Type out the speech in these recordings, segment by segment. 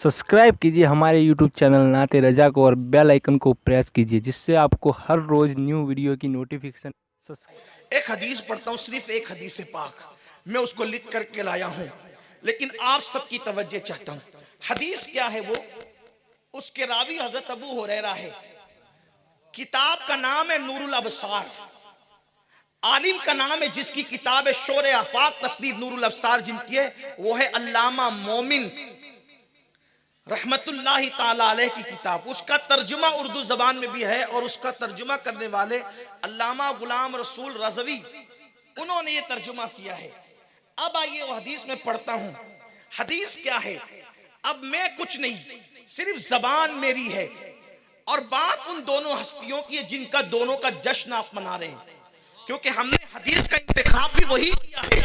Subscribe कीजिए हमारे YouTube channel नाते रजा को और बेल आइकन को प्रेस कीजिए जिससे आपको हर रोज न्यू वीडियो की नोटिफिकेशन। एक हदीस पढ़ता हूँ, सिर्फ एक हदीस पाक मैं उसको लिख करके लाया हूँ, लेकिन आप सबकी तवज्जो चाहता हूँ। हदीस क्या है उसके रावी हजरत अबू हुरैरा है। किताब का नाम है नूरुल अबसार। आलिम का नाम है जिसकी किताब है शोरे आफाक तस्दीर नूरुल अबसार जिनकी है वो है अल्लामा मोमिन रहमतुल्लाहि ताला अलैह की किताब। उसका तर्जुमा उर्दू जबान में भी है और उसका तर्जुमा करने वाले अल्लामा गुलाम रसूल रज़वी उन्होंने ये तर्जुमा किया है। अब आइए वो हदीस में पढ़ता हूं। हदीस क्या है? अब मैं कुछ नहीं, सिर्फ जबान मेरी है और बात उन दोनों हस्तियों की है जिनका दोनों का जश्न आप मना रहे हैं, क्योंकि हमने हदीस का इंतखाब भी वही किया है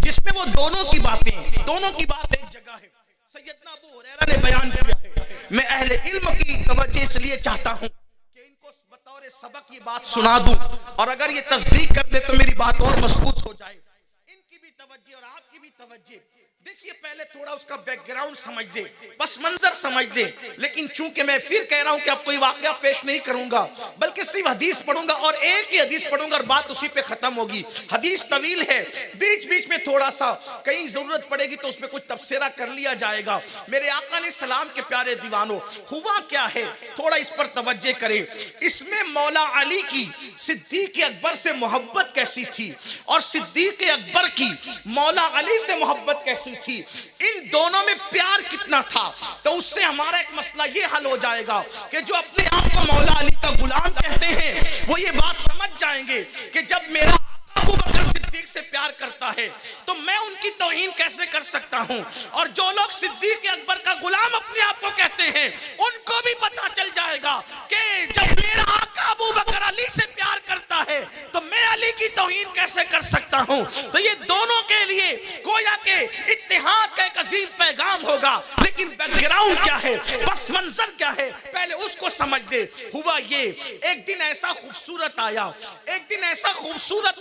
जिसमें वो दोनों की बात एक जगह है। सैयदना अबू हुरैरा ने बयान किया है। मैं अहले इल्म की तवज्जो इसलिए चाहता हूं कि इनको बतौर सबक ये बात सुना दूं और अगर ये तस्दीक कर दे तो मेरी बात और मजबूत हो जाए। इनकी भी तवज्जो और आपकी भी तवज्जो। देखिए, पहले थोड़ा उसका बैकग्राउंड समझ दे, बस मंजर समझ दे। लेकिन चूंकि मैं फिर कह रहा हूं कि अब कोई वाकया पेश नहीं करूंगा बल्कि सिर्फ हदीस पढ़ूंगा और एक ही हदीस पढ़ूंगा और बात उसी पे खत्म होगी। हदीस तवील है, बीच बीच में थोड़ा सा कहीं जरूरत पड़ेगी तो उसमें कुछ तफसीरा कर लिया जाएगा। मेरे आका ने सलाम के प्यारे दीवानों, हुआ क्या है थोड़ा इस पर तवज्जो करें। इसमें मौला अली की सिद्दीक अकबर से मोहब्बत कैसी थी और सिद्दीक अकबर की मौला अली से मोहब्बत कैसी थी, इन दोनों में प्यार कितना था, तो उससे हमारा एक मसला ये हल हो जाएगा कि जो अपने आप को मौला अली का गुलाम कहते हैं वो ये बात समझ जाएंगे कि जब मेरा अबू बकर सिद्दीक से प्यार करता है तो मैं उनकी तौहीन कैसे कर सकता हूं। और जो लोग सिद्दीक अकबर का गुलाम अपने आप को कहते हैं उनको भी पता चल जाएगा कि जब मेरा आका अबू बकर अली से प्यार करता है तो मैं अली की तौहीन कैसे कर सकता हूं। तो ये दोनों के लिए गोया के इत्तेहाद का एक अजीम पैगाम होगा। लेकिन बैकग्राउंड क्या है, बस मंजर क्या है, पहले उसको समझ दे। हुआ ये, एक दिन ऐसा खूबसूरत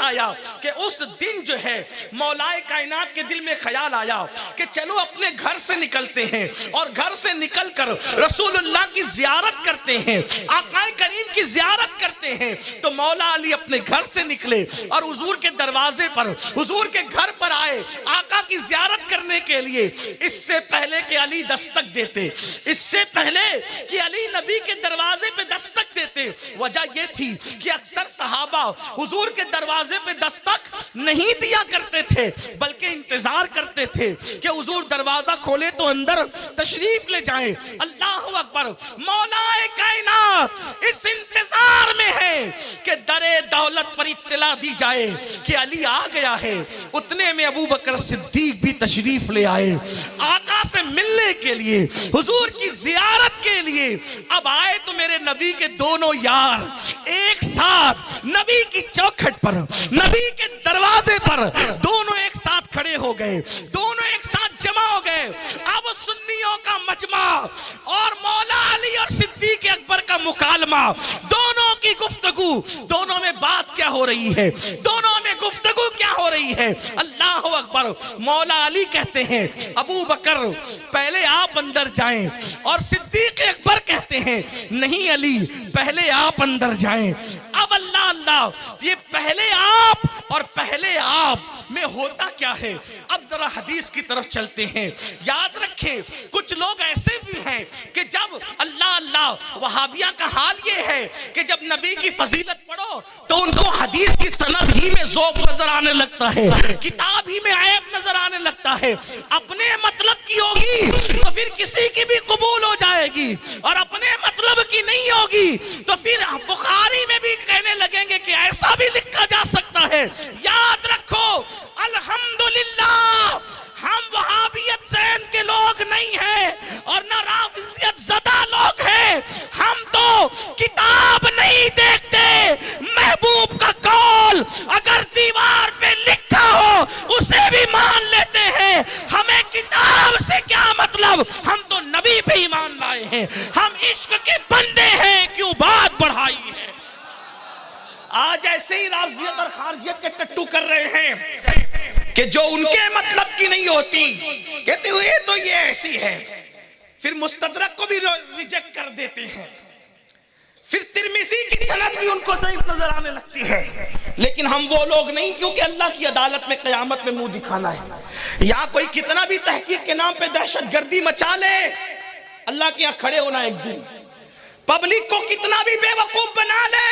आया कि उस दिन जो है मौलाए कायनात के दिल में ख्याल आया कि चलो अपने घर से निकलते हैं और घर से निकलकर रसूलुल्लाह की जियारत करते हैं, आकाए करीम की जियारत करते हैं। तो मौला अली अपने घर से निकले और हुजूर के दरवाजे पर, हुजूर के घर पर आए आका की जियारत करने के लिए। इससे पहले कि अली दस्तक देते, इससे पहले कि अली नबी के दरवाजे पे दस्तक देते, वजह यह थी कि अक्सर सहाबा हुजूर के दरवाजे पे दस्तक नहीं दिया करते थे बल्कि इंतजार करते थे कि हुजूर दरवाजा खोले तो अंदर तशरीफ ले जाएं। अल्लाह अकबर। मौलाए कायनात इस इंतजार में है कि दरे दौलत पर इत्तला दी जाए कि अली आ गया है। उतने में अबू बकर सिद्दीक भी तशरीफ ले आए आका से मिलने के लिए, हुजूर की जियारत के लिए। अब आए तो मेरे नबी के दोनों यार एक साथ नबी की चौखट पर, नबी के दरवाजे पर दोनों एक साथ खड़े हो गए, दोनों एक साथ जमा हो गए। अब सुन्नियों का मजमा और मौला अली और सिद्दीक अकबर का मुकालमा, दोनों की गुफ्तगू, दोनों में बात क्या हो रही है, दोनों में गुफ्तगू क्या हो रही है। अल्लाह अकबर। मौला अली कहते हैं अबू बकर पहले आप अंदर जाएं और सिद्दीक अकबर कहते हैं नहीं अली पहले आप अंदर जाएं। अब अल्लाह अल्लाह, ये पहले आप और पहले आप में होता क्या है। अब जरा हदीस की तरफ चलते हैं। याद रखें कुछ लोग ऐसे भी हैं कि जब अल्लाह अल्लाह, वहाबिया का हाल ये है कि जब नबी की फजीलत पढ़ो तो उनको हदीस की सनद ही में ज़ौफ़ नजर आने लगता है, किताब ही में ऐब नजर आने लगता है। अपने मतलब की होगी तो फिर किसी की भी कबूल हो जाएगी और अपने मतलब की नहीं होगी तो फिर बुखारी में भी कहने लगेंगे कि ऐसा भी लिखा जा सकता है। याद रखो अल्हम्दुलिल्लाह हम वहाबियत ज़ैन के लोग नहीं हैं और ना राफिजियत ज़दा लोग हैं। हम तो किताब नहीं देखते, महबूब का कौल अगर दीवार पे लिखा हो उसे भी मान लेते हैं। हमें किताब से क्या मतलब, हम तो नबी पे ईमान लाए हैं, हम इश्क के बंदे हैं, क्यों बात बढ़ाई है। आज ऐसे ही राफिजियत और खारजियत के टट्टू कर रहे हैं कि जो उनके मतलब की नहीं होती कहते हुए तो ये ऐसी है, फिर मुस्तदरक को भी रिजेक्ट कर देते हैं, फिर तिर्मिज़ी की सनद भी उनको ज़ईफ़ नजर आने लगती है। लेकिन हम वो लोग नहीं, क्योंकि अल्लाह की अदालत में क़यामत में मुंह दिखाना है। यहाँ कोई कितना भी तहकीक के नाम पे दहशतगर्दी मचा ले, अल्लाह के यहाँ खड़े होना एक दिन। पब्लिक को कितना भी बेवकूफ बना ले,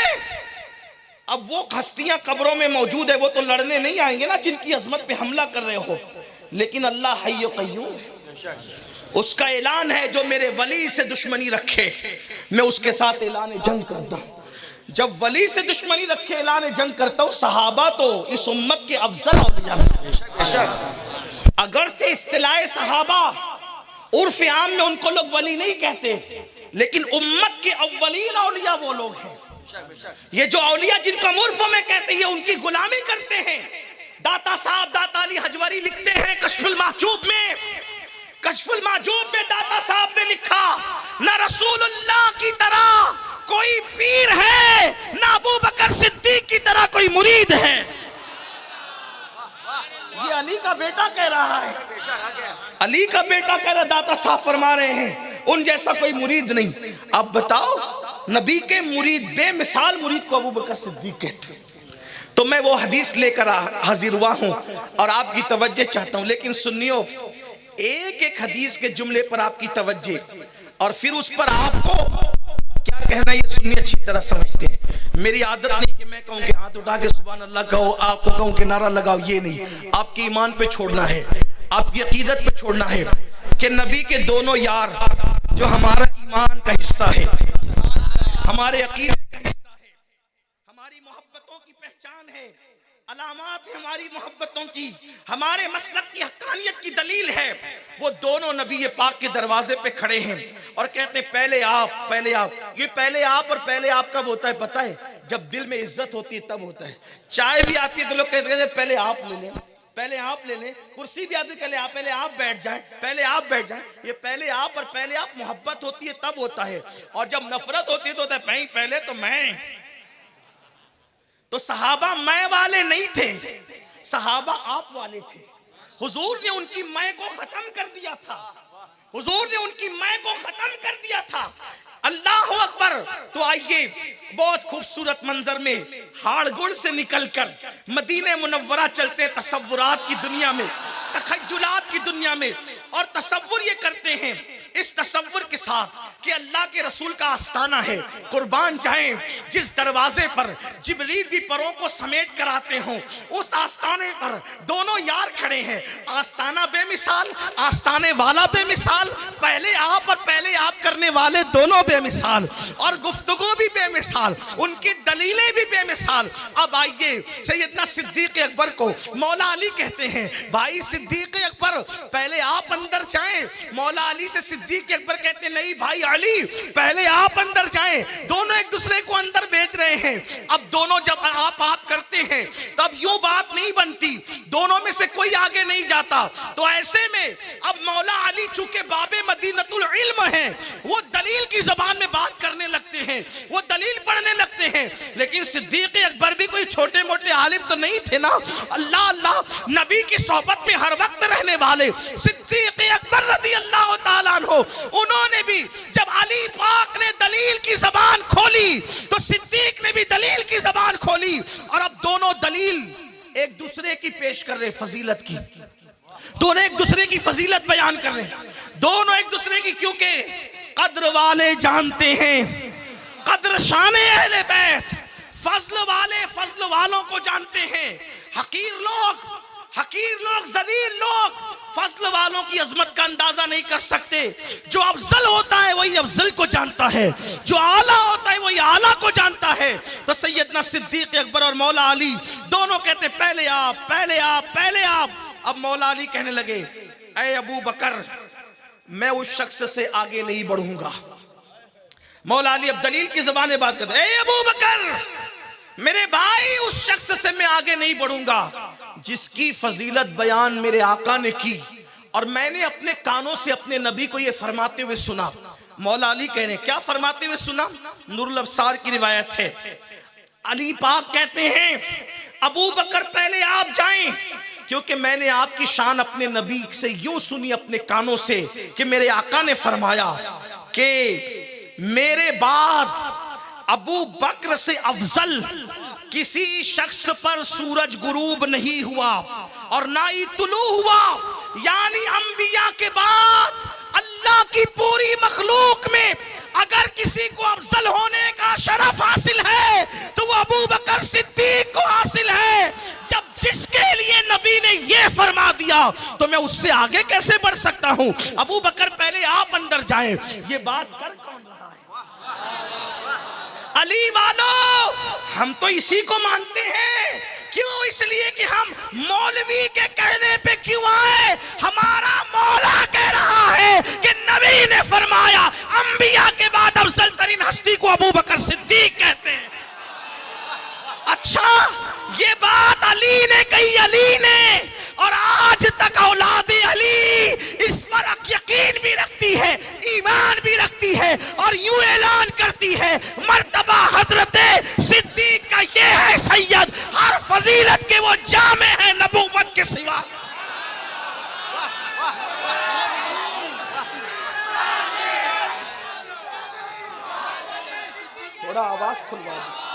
अब वो हस्तियां कब्रों में मौजूद है, वो तो लड़ने नहीं आएंगे ना जिनकी अजमत पे हमला कर रहे हो। लेकिन अल्लाह हय्य क़य्यूम है, उसका ऐलान है जो मेरे वली से दुश्मनी रखे मैं उसके साथ ऐलान जंग करता हूं। जब वली से दुश्मनी रखे ऐलान जंग करता हूं। सहाबा तो इस उम्मत के अफजल औलिया में से, अगरचे इस्तिलाए सहाबा उर्फ आम में उनको लोग वली नहीं कहते, लेकिन उम्मत के अव्वलीन औलिया वो लोग हैं। ये जो औलिया जिनको उर्फ में कहते हैं, उनकी गुलामी करते हैं। दाता साहब दाता अली हजवरी लिखते हैं कश्फुल महजूब में, कश्फुल महजूब में दाता साहब ने लिखा, ना रसूलुल्लाह की तरह कोई पीर है, ना अबू बकर सिद्दीक की तरह कोई मुरीद है। ये अली का बेटा कह रहा है, अली का बेटा कह रहा, दाता साहब फरमा रहे हैं उन जैसा कोई मुरीद नहीं। अब बताओ, नबी के मुरीद, बेमिसाल मुरीद को अबू बकर सिद्दीक कहते हैं। तो मैं वो हदीस लेकर हाजिर हुआ हूं और आपकी तवज्जो चाहता हूं। लेकिन सुनियो, एक एक हदीस के जुमले पर आपकी तवज्जो और फिर उस पर आपको क्या कहना, ये सुन्नी अच्छी तरह समझते हैं। मेरी आदत नहीं कि मैं कहूं कि हाथ उठा के सुभान अल्लाह कहो, आपको कहूं कि नारा लगाओ, ये नहीं। आपके ईमान पे छोड़ना है, आपकी अकीदत पे छोड़ना है कि नबी के दोनों यार जो हमारा ईमान का हिस्सा है, हमारे अकीदे का हिस्सा है, हमारी मोहब्बतों की पहचान है, अलामात है हमारी मोहब्बतों की, हमारे मसलक की हक्कानियत की दलील है। वो दोनों नबी पाक के दरवाजे पे खड़े हैं और कहते हैं पहले आप, पहले आप। ये पहले आप और पहले आप कब होता है पता है? जब दिल में इज्जत होती है तब होता है। चाय भी आती है तो लोग कहते हैं पहले आप ले लें, पहले आप ले लें। कुर्सी भी आती है पहले आप बैठ जाएं, पहले आप बैठ जाएं। ये पहले आप और पहले आप मोहब्बत होती है तब होता है। और जब नफरत होती है तो होता है पहले तो मैं। तो सहाबा मैं वाले नहीं थे, सहाबा आप वाले थे। हुजूर ने उनकी मैं को खत्म कर दिया था, हुजूर ने उनकी मैं को खत्म कर दिया था। अल्लाह अकबर। तो आइए, बहुत खूबसूरत मंजर में हाड़गुड़ से निकलकर मदीने मुनव्वरा चलते हैं, तसव्वुरात की दुनिया में, तखय्युलात की दुनिया में, और तसव्वुर ये करते हैं इस तसव्वुर के साथ कि अल्लाह के रसूल का आस्ताना है। कुर्बान जाएं जिस दरवाजे पर जिब्रील भी परों को समेट कर आते हों, उस आस्ताने पर दोनों यार खड़े हैं। आस्ताना बेमिसाल, आस्ताने वाला बेमिसाल, पहले आप और पहले आप करने वाले दोनों बेमिसाल, और गुफ्तगू भी बेमिसाल, उनकी दलीलें भी बेमिसाल। अब आइए, सैयदना सिद्दीक अकबर को मौला अली कहते हैं। भाई सिद्दीक अकबर, पहले आप अंदर जाएं। मौला अली से सिद्दीक अकबर कहते नहीं भाई अली, पहले आप अंदर जाएं। दोनों एक दूसरे को अंदर भेज रहे हैं। अब दोनों जब आप करते हैं तब यूं बात नहीं बनती, दोनों में से कोई आगे नहीं जाता। तो ऐसे में अब मौला अली चूंकि बाबे मदीनतुल इल्म हैं, वो दलील की जबान में बात करने लगते हैं, वो दलील पढ़ने लगते हैं। लेकिन सिद्दीक अकबर भी कोई छोटे मोटे आलिम तो नहीं थे ना। अल्लाह अल्लाह, नबी की सोहबत में हर वक्त रहने वाले सिद्दीक अकबर रज़ी अल्लाह तआला अन्हु, उन्होंने भी जब अली पाक ने दलील की जबान खोली तो सिद्दीक ने भी दलील की जबान खोली। और अब दोनों दलील एक दूसरे की पेश कर रहे, फजीलत की, दोनों एक दूसरे की फजीलत बयान कर रहे हैं, दोनों एक दूसरे की, क्योंकि कद्र वाले जानते हैं कद्र शाने अहले बैत, फजल वाले फजल वालों को जानते हैं। हकीर लोग जलील लोग फजल वालों की अजमत का अंदाजा नहीं कर सकते। जो अफजल होता है वही अफजल को जानता है, जो आला होता है वही आला को जानता है। तो सैयदना सिद्दीक अकबर और मौला अली दोनों कहते पहले आप, पहले आप, पहले आप। अब मौला अली कहने लगे, ऐ अबू बकर, मैं उस शख्स से आगे नहीं बढ़ूंगा। मौला अली अब दलील की ज़बान में बात करते, ऐ अबू बकर, मेरे भाई, उस शख्स से मैं आगे नहीं बढ़ूंगा जिसकी फजीलत बयान मेरे आका ने की और मैंने अपने कानों से अपने नबी को ये फरमाते हुए सुना। मौला अली कह रहे, क्या फरमाते हुए सुना? नूरुल अब्सार की रिवायत है। अली पाक कहते हैं, अबू बकर पहले आप जाएं, क्योंकि मैंने आपकी शान अपने नबी से यूं सुनी अपने कानों से कि मेरे आका ने फरमाया कि मेरे बाद अबू बकर से अफजल किसी शख्स पर सूरज गुरूब नहीं हुआ और ना ही तुलू हुआ। यानी अंबिया के बाद अल्लाह की पूरी मखलूक में अगर किसी को अफजल होने का शरफ हासिल है तो वो अबू बकर सिद्दीक को हासिल है। जब जिसके लिए नबी ने ये फरमा दिया तो मैं उससे आगे कैसे बढ़ सकता हूं। अबू बकर पहले आप अंदर जाएं। ये बात कर कौन रहा है? अली वालों, हम तो इसी को मानते हैं। क्यों? इसलिए कि हम मौलवी के कहने पे क्यों आए। हमारा मौला कह रहा है कि नबी ने फरमाया अंबिया के बाद अफजल तरीन हस्ती को अबू बकर सिद्दीक कहते हैं। अच्छा, ये बात अली ने कही, अली ने, और आज तक औलादे अली इस पर यकीन भी रखती है, ईमान भी रखती है और यूं ऐलान करती है मर्तबा हजरत सिद्दीक का ये है सैयद, हर फजीलत के वो जामे है नबूवत के सिवा। थोड़ा आवाज खुलवा दो।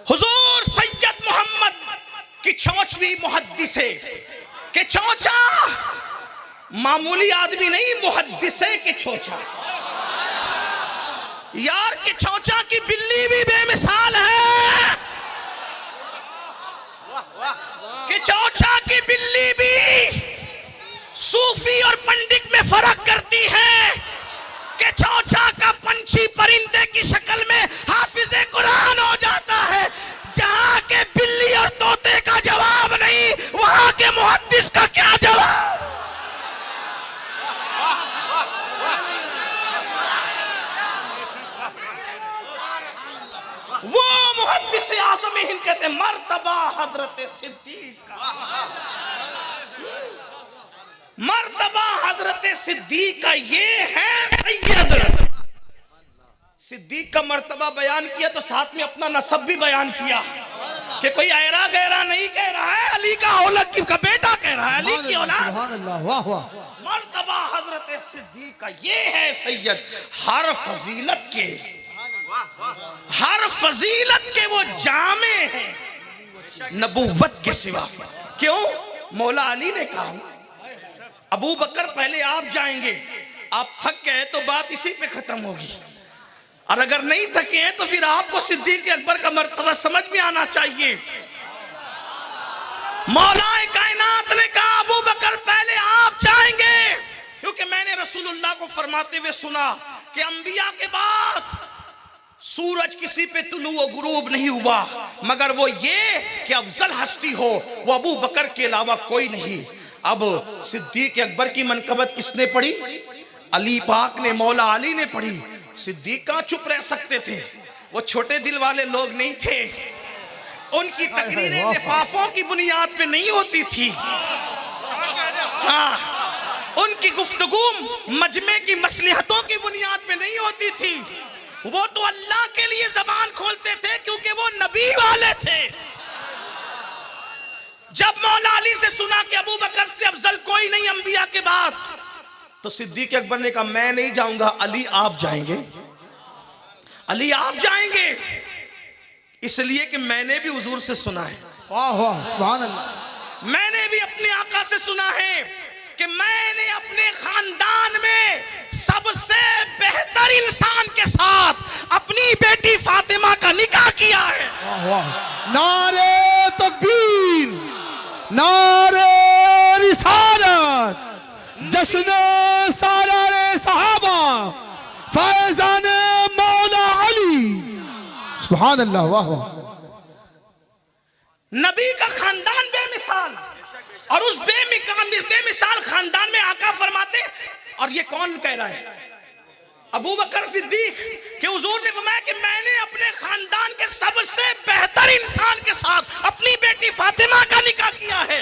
हुजूर सैयद मोहम्मद की चौचवी मुहद्दिसे के चौचा, मामूली आदमी नहीं, मुहद्दिसे के चौचा। यार के चौचा की बिल्ली भी बेमिसाल है। के चौचा की बिल्ली भी सूफी और पंडित में फर्क करती है। के चौचा का पंछी परिंदे की शक्ल में हाफिज़े कुरान हो जाता है। जहां के बिल्ली और तोते का जवाब नहीं, वहां के मुहद्दिस का क्या जवाब। वो मुहद्दिस आज़म हिंद कहते हैं मर्तबा हजरत सिद्दीक का, मर्तबा हजरत सिद्दीक का ये है सैयद। सिद्दीक का मर्तबा बयान किया तो साथ में अपना नसब भी बयान किया कि कोई ऐरा गहरा नहीं कह रहा है, अली का औलद का बेटा कह रहा है, अली की औलाद। मर्तबा हजरत सिद्दीक का ये है सैयद, हर फजीलत के, हर फजीलत के वो जामे हैं नबूवत के सिवा। क्यों? मौला अली ने कहा अबू बकर पहले आप जाएंगे, आप थक गए तो बात इसी पे खत्म होगी, और अगर नहीं थके हैं तो फिर आपको सिद्दीक अकबर का मर्तबा समझ में आना चाहिए। मौलाए कायनात ने कहा अबू बकर पहले आप जाएंगे, क्योंकि मैंने रसूलुल्लाह को फरमाते हुए सुना कि अंबिया के बाद सूरज किसी पे तुलू व गुरूब नहीं हुआ मगर वो ये कि अफजल हस्ती हो वो अबू बकर के अलावा कोई नहीं। अब सिद्दीक अकबर की मनकबत किसने पढ़ी? अली पाक ने, मौला अली ने पढ़ी। सिद्दीक कहाँ चुप रह सकते थे, वो छोटे दिल वाले लोग नहीं थे। उनकी तकरीरें लिफाफों की बुनियाद पे नहीं होती थी। हाँ, उनकी गुफ्तगू मजमे की मसलिहतों की बुनियाद पे नहीं होती थी। वो तो अल्लाह के लिए जबान खोलते थे क्योंकि वो नबी वाले थे। जब मौला अली से सुना कि अबू बकर से अफजल कोई नहीं अंबिया के बाद, तो सिद्दीक अकबर ने कहा मैं नहीं जाऊंगा, अली आप जाएंगे, अली आप जाएंगे, इसलिए कि मैंने भी हुजूर से सुना है। वाह वाह सुभान अल्लाह। मैंने भी अपने आका से सुना है कि मैंने अपने खानदान में सबसे बेहतर इंसान के साथ अपनी बेटी फातिमा का निकाह किया है। वाह वाह। नारे तकबीर, नारे रिसालत, जश्न सालारे सहाबा, फैजान मौला अली। सुभान अल्लाह। वाह वाह। नबी का खानदान बेमिसाल, और उस बेमिसाल खानदान में आका फरमाते, और ये कौन कह रहा है? अबू बकर सिद्दीक के हुजूर ने फरमाया कि मैंने अपने खानदान के सबसे बेहतर इंसान के साथ अपनी बेटी फातिमा का निकाह किया है।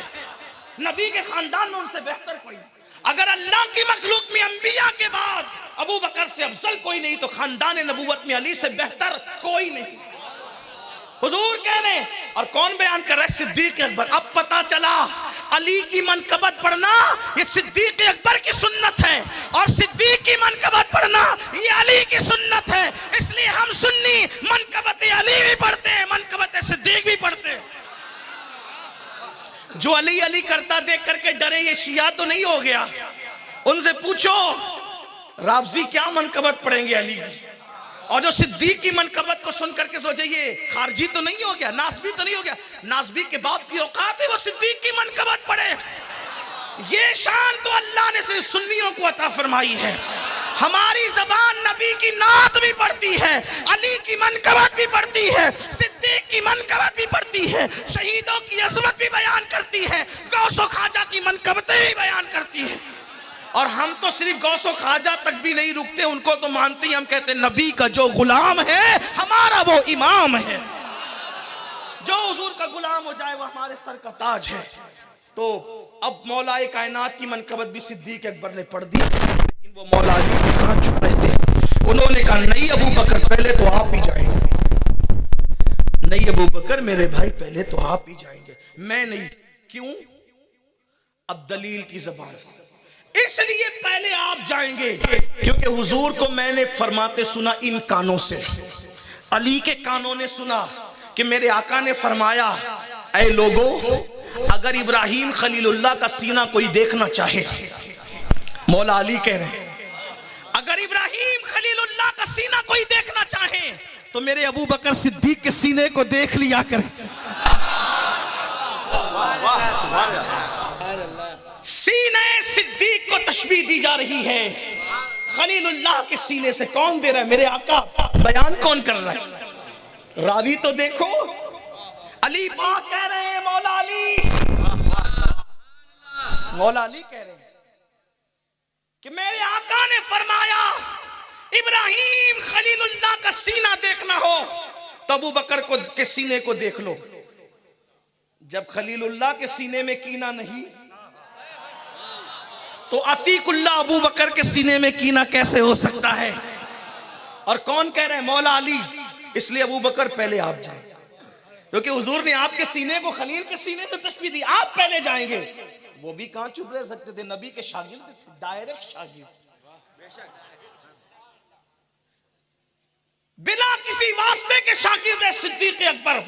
नबी के खानदान में उनसे बेहतर कोई नहीं। अगर अल्लाह की मखलूक में अंबिया के बाद अबू बकर से अफजल कोई नहीं तो खानदान नबूवत में अली से बेहतर कोई नहीं। हुजूर कह रहे हैं, और कौन बयान कर रहा है? सिद्दीक अकबर। अब पता चला अली की मनकबत पढ़ना ये सिद्दीक अकबर की सुन्नत है, और सिद्दीक की मनकबत पढ़ना ये अली की सुन्नत है। इसलिए हम सुन्नी मनकबत अली भी पढ़ते हैं, मनकबत सिद्दीक भी पढ़ते हैं। जो अली अली करता देख करके डरे ये शिया तो नहीं हो गया? उनसे पूछो राफजी क्या मनकबत पढ़ेंगे अली की, और जो सिद्दीक की मनकबत को सुन करके सोचे ये खारजी तो नहीं हो गया, नासबी तो नहीं हो गया। नासबी के बाप की औकात है वो सिद्दीक की मनकबत पढ़े। ये शान तो अल्लाह ने सिर्फ सुन्नियों को अता फरमाई है। हमारी जबान नबी की नात भी पढ़ती है, अली की मनकबत भी पढ़ती है, सिद्दीक की मनकबत भी पढ़ती है, शहीदों की अज़मत भी बयान करती है, गौसो खाजा की मनकबतें भी बयान करती है। और हम तो सिर्फ गौसो खाजा तक भी नहीं रुकते, उनको तो मानते ही। हम कहते हैं नबी का जो गुलाम है हमारा वो इमाम है। जो हुजूर का गुलाम हो जाए वो हमारे सर का ताज है। तो अब मौलाए कायनात की मनकबत भी सिद्दीक अकबर ने पढ़ दी, लेकिन वो मौला अली के कहाँ चुप रहते। उन्होंने कहा नहीं अबू बकर पहले तो आप ही जाएंगे, नहीं अबू बकर मेरे भाई पहले तो आप ही जाएंगे, मैं नहीं। क्यों? अब दलील की जबान, इसलिए पहले आप जाएंगे क्योंकि हुजूर को मैंने फरमाते सुना इन कानों से, अली के कानों ने सुना कि मेरे आका ने फरमाया ऐ लोगों, अगर इब्राहिम खलीलुल्लाह का सीना कोई देखना चाहे, मौला अली कह रहे हैं अगर इब्राहिम खलीलुल्लाह का सीना कोई देखना चाहे तो मेरे अबू बकर सिद्दीक के सीने को देख लिया करें। सीने सिद्दीक को तशबीह दी जा रही है, खलीलुल्लाह के सीने से कौन दे रहा है? मेरे आका। बयान कौन कर रहा है? रावी तो देखो, अली पाक कह रहे हैं, मौला अली कह रहे हैं कि मेरे आका ने फरमाया इब्राहिम खलीलुल्लाह का सीना देखना हो तो अबू बकर को के सीने को देख लो। जब खलीलुल्लाह के सीने में कीना नहीं तो अतीकुल्लाह अबू बकर के सीने में कीना कैसे हो सकता है? और कौन कह रहे हैं? मौला अली। इसलिए अबू बकर पहले आप जाए, क्योंकि हुजूर ने आपके सीने को खलील के सीने से तशबीह दी, आप पहले जाएंगे। वो भी कहां चुप रह सकते थे, नबी के शागिर्द थे, डायरेक्ट शागिर्द, बिना किसी वास्ते के शागिर्द है सिद्दीक अकबर।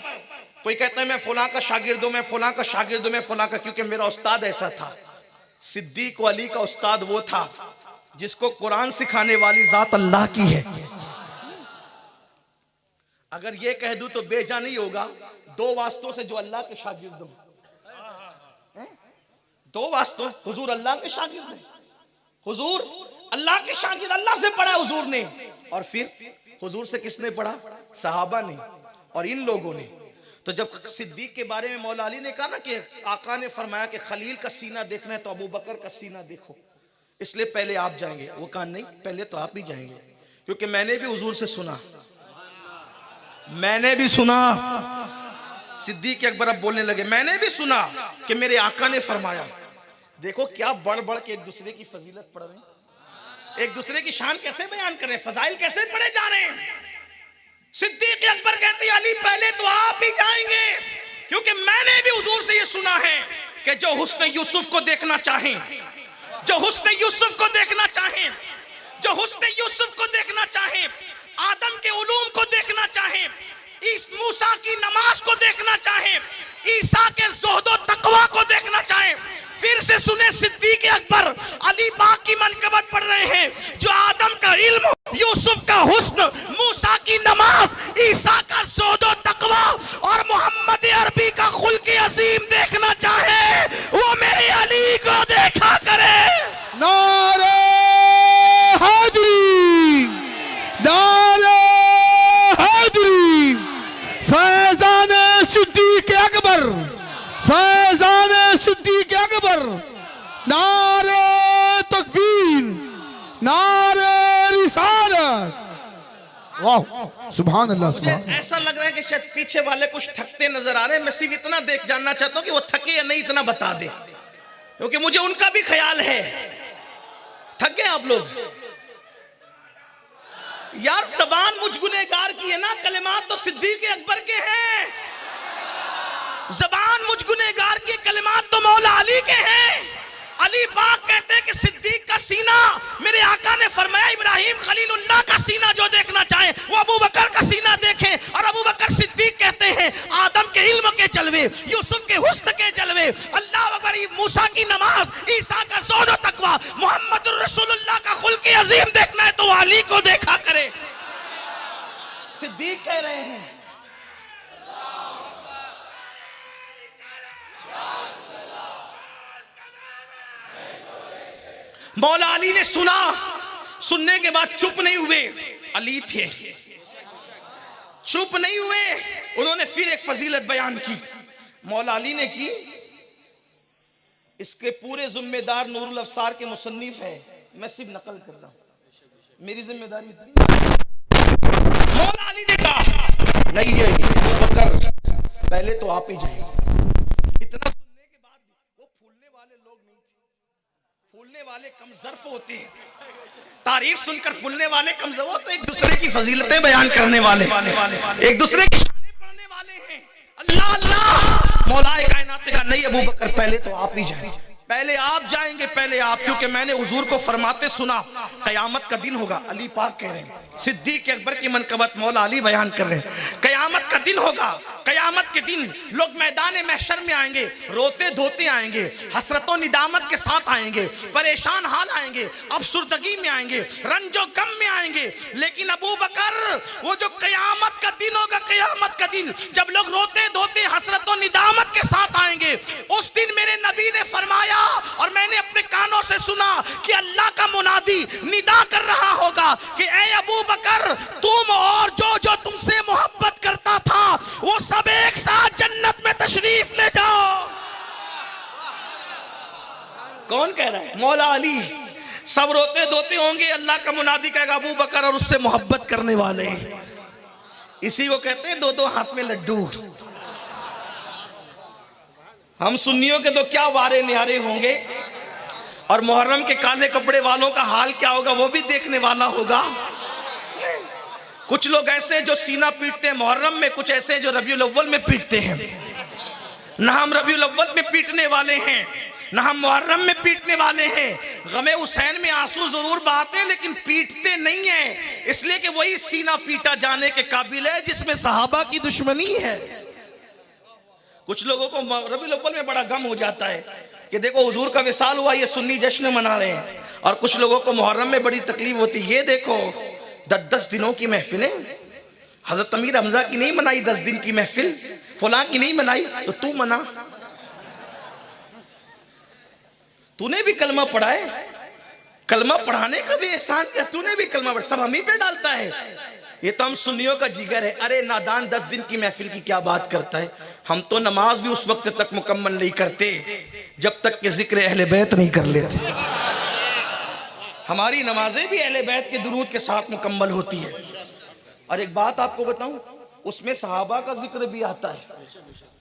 कोई कहता है मैं फलां का शागिर्द हूं, मैं फलां का शागिर्द हूं, मैं फलां का, क्योंकि मेरा उस्ताद ऐसा था। सिद्दीक अली का उस्ताद वो था जिसको कुरान सिखाने वाली जात अल्लाह की है। अगर ये कह दूं तो बेजा नहीं होगा, दो वास्तों से जो अल्लाह के शागिर्द हो, दो वास्तों, हुजूर अल्लाह के शागिर्द हैं, हुजूर अल्लाह के शागिर्द, अल्लाह से पढ़ा हुजूर ने, और फिर हुजूर से किसने पढ़ा? सहाबा ने और इन लोगों ने। तो जब सिद्दीक के बारे में मौला अली ने कहा ना कि आका ने फरमाया कि खलील का सीना देखना है तो अबू बकर का सीना देखो, इसलिए पहले आप जाएंगे। वो कहा नहीं पहले तो आप ही जाएंगे, क्योंकि मैंने भी हुजूर से सुना, मैंने भी सुना। सिद्दीक अकबर अब बोलने लगे मैंने भी सुना कि मेरे आका ने फरमाया। देखो क्या बढ़ बढ़ के एक दूसरे की फजीलत पढ़ रहे हैं, एक दूसरे की शान कैसे बयान कर रहे हैं, फजाइल कैसे पढ़े जा रहे हैं। सिद्दीक अकबर कहते हैं अली पहले तो आप ही जाएंगे, क्योंकि मैंने भी हुजूर से ये सुना है कि जो हुस्न यूसुफ को देखना चाहें, जो हुस्न यूसुफ को देखना चाहें, जो हुस्न यूसुफ को देखना चाहें, आदम के उलूम को देखना चाहें, इस मूसा की नमाज को देखना चाहें, ईसा के ज़ुहद और तकवा को देखना चाहें, फिर से सुने सिद्दीक अकबर अली पाक की मनकबत पढ़ रहे हैं। जो आदम का इल्म, यूसुफ का हुस्न, मूसा की नमाज, ईसा का ज़ुहद और तकवा और मोहम्मद अरबी का खुल्क अजीम देखना चाहे वो मेरे अली को देखा करे। नारे हैदरी, नारे हैदरी, फैजान सिद्दीक अकबर, फैजान सिद्दीक अकबर, नारे तकबीर, नारे रिसालत। वाह सुभान अल्लाह, सुभान। ऐसा लग रहा है कि शायद पीछे वाले कुछ थकते नजर आ रहे हैं। मैं सिर्फ इतना देख जानना चाहता हूं कि वो थके या नहीं, इतना बता दे, क्योंकि मुझे उनका भी ख्याल है। थक गए आप लोग? यार ज़बान मुझ गुनहगार की है ना, कलिमात तो सिद्दीक़ अकबर के हैं। ज़बान मुझ गुनहगार की, कलिमात तो मौला अली के हैं। अली पाक कहते हैं कि सिद्दीक का सीना, मेरे आका ने फरमाया इब्राहिम खलीलुल्लाह का सीना जो देखना चाहे वो अबू बकर का सीना देखे। और अबू बकर सिद्दीक कहते हैं आदम के इल्म के जलवे, यूसुफ के हुस्न के जलवे, अल्लाह अकबर, मूसा की नमाज, ईसा का ज़ुहद और तकवा, मुहम्मदुर रसूलुल्लाह का खुल्क़े अज़ीम देखना है तो अली को देखा करे। सिद्दीक कह रहे हैं मौला अली ने सुना, सुनने के बाद चुप नहीं हुए। अली थे, चुप नहीं हुए। उन्होंने फिर एक फजीलत बयान की, मौला अली ने की। इसके पूरे जिम्मेदार नूरुल अफसार के मुसन्निफ है, मैं सिर्फ नकल कर रहा हूं, मेरी जिम्मेदारी इतनी। मौला अली ने कहा नहीं है अबू बकर, पहले तो आप ही जाइए। इतना सुनने के बाद वो फूलने वाले लोग नहीं थे, फूलने वाले कम ज़र्फ होते हैं। तारीख सुनकर फूलने वाले कम ज़र्फ, वो तो एक दूसरे की फजीलतें बयान करने वाले, एक दूसरे की शानें पढ़ने वाले हैं। अल्लाह अल्लाह, मौलाए कायनात ने कहा नहीं अबू बकर, पहले तो आप ही जाएं, पहले आप जाएंगे, पहले आप, क्योंकि मैंने हुजूर को फरमाते सुना कयामत का दिन होगा। अली पाक कह रहे हैं, सिद्दीक अकबर की मनकबत मौला अली बयान कर रहे हैं, कयामत का दिन होगा। कयामत के दिन लोग मैदान महशर में आएंगे, रोते धोते आएंगे, हसरतों निदामत के साथ आएंगे, परेशान हाल आएंगे, अफसुर्दगी में आएंगे, रंजो गम में आएंगे। लेकिन अबू बकर, वो जो कयामत का दिन होगा, कयामत का दिन जब लोग रोते धोते हसरतों निदामत के साथ आएंगे, उस दिन मेरे नबी ने फरमाया और मैंने अपने कानों से सुना कि अल्लाह का मुनादी निदा कर रहा होगा कि ऐ अबू बकर, तुम और जो जो तुमसे मोहब्बत करता था वो सब एक साथ जन्नत में तशरीफ ले जाओ। कौन कह रहा है? मौला अली। सब रोते धोते होंगे, अल्लाह का मुनादी कहेगा अबू बकर और उससे मोहब्बत करने वाले। इसी को कहते हैं दो दो हाथ में लड्डू। हम सुन्नियों के तो क्या वारे न्यारे होंगे, और मुहर्रम के काले कपड़े वालों का हाल क्या होगा वो भी देखने वाला होगा। कुछ लोग ऐसे जो सीना पीटते हैं मुहर्रम में, कुछ ऐसे जो रबीउल अव्वल में पीटते हैं। ना हम रबीउल अव्वल में पीटने वाले हैं, ना हम मुहर्रम में पीटने वाले हैं। गमे हुसैन में आंसू जरूर बहाते हैं लेकिन पीटते नहीं हैं, इसलिए कि वही सीना पीटा जाने के काबिल है जिसमें सहाबा की दुश्मनी है। कुछ लोगों को रबीउल अव्वल में बड़ा गम हो जाता है कि देखो हुजूर का विसाल हुआ, ये सुन्नी जश्न मना रहे हैं, और कुछ लोगों को मुहर्रम में बड़ी तकलीफ होती है। ये देखो 10 दिनों की महफिलें, हजरत अमीर हमजा की नहीं मनाई 10 दिन की महफिल, फलां की नहीं मनाई तो तू मना। तूने भी कलमा पढ़ा है, कलमा पढ़ाने का भी एहसान किया, तूने भी कलमा पढ़ा, सब हम ही पे डालता है। ये तो हम सुन्नियों का जिगर है। अरे नादान 10 दिन की महफिल की क्या बात करता है। हम तो नमाज भी उस वक्त तक मुकम्मल नहीं करते जब तक कि जिक्र अहले बैत नहीं कर लेते। हमारी नमाजें भी अहले बैत के दुरूद के साथ मुकम्मल होती है। और एक बात आपको बताऊं, उसमें सहाबा का जिक्र भी आता है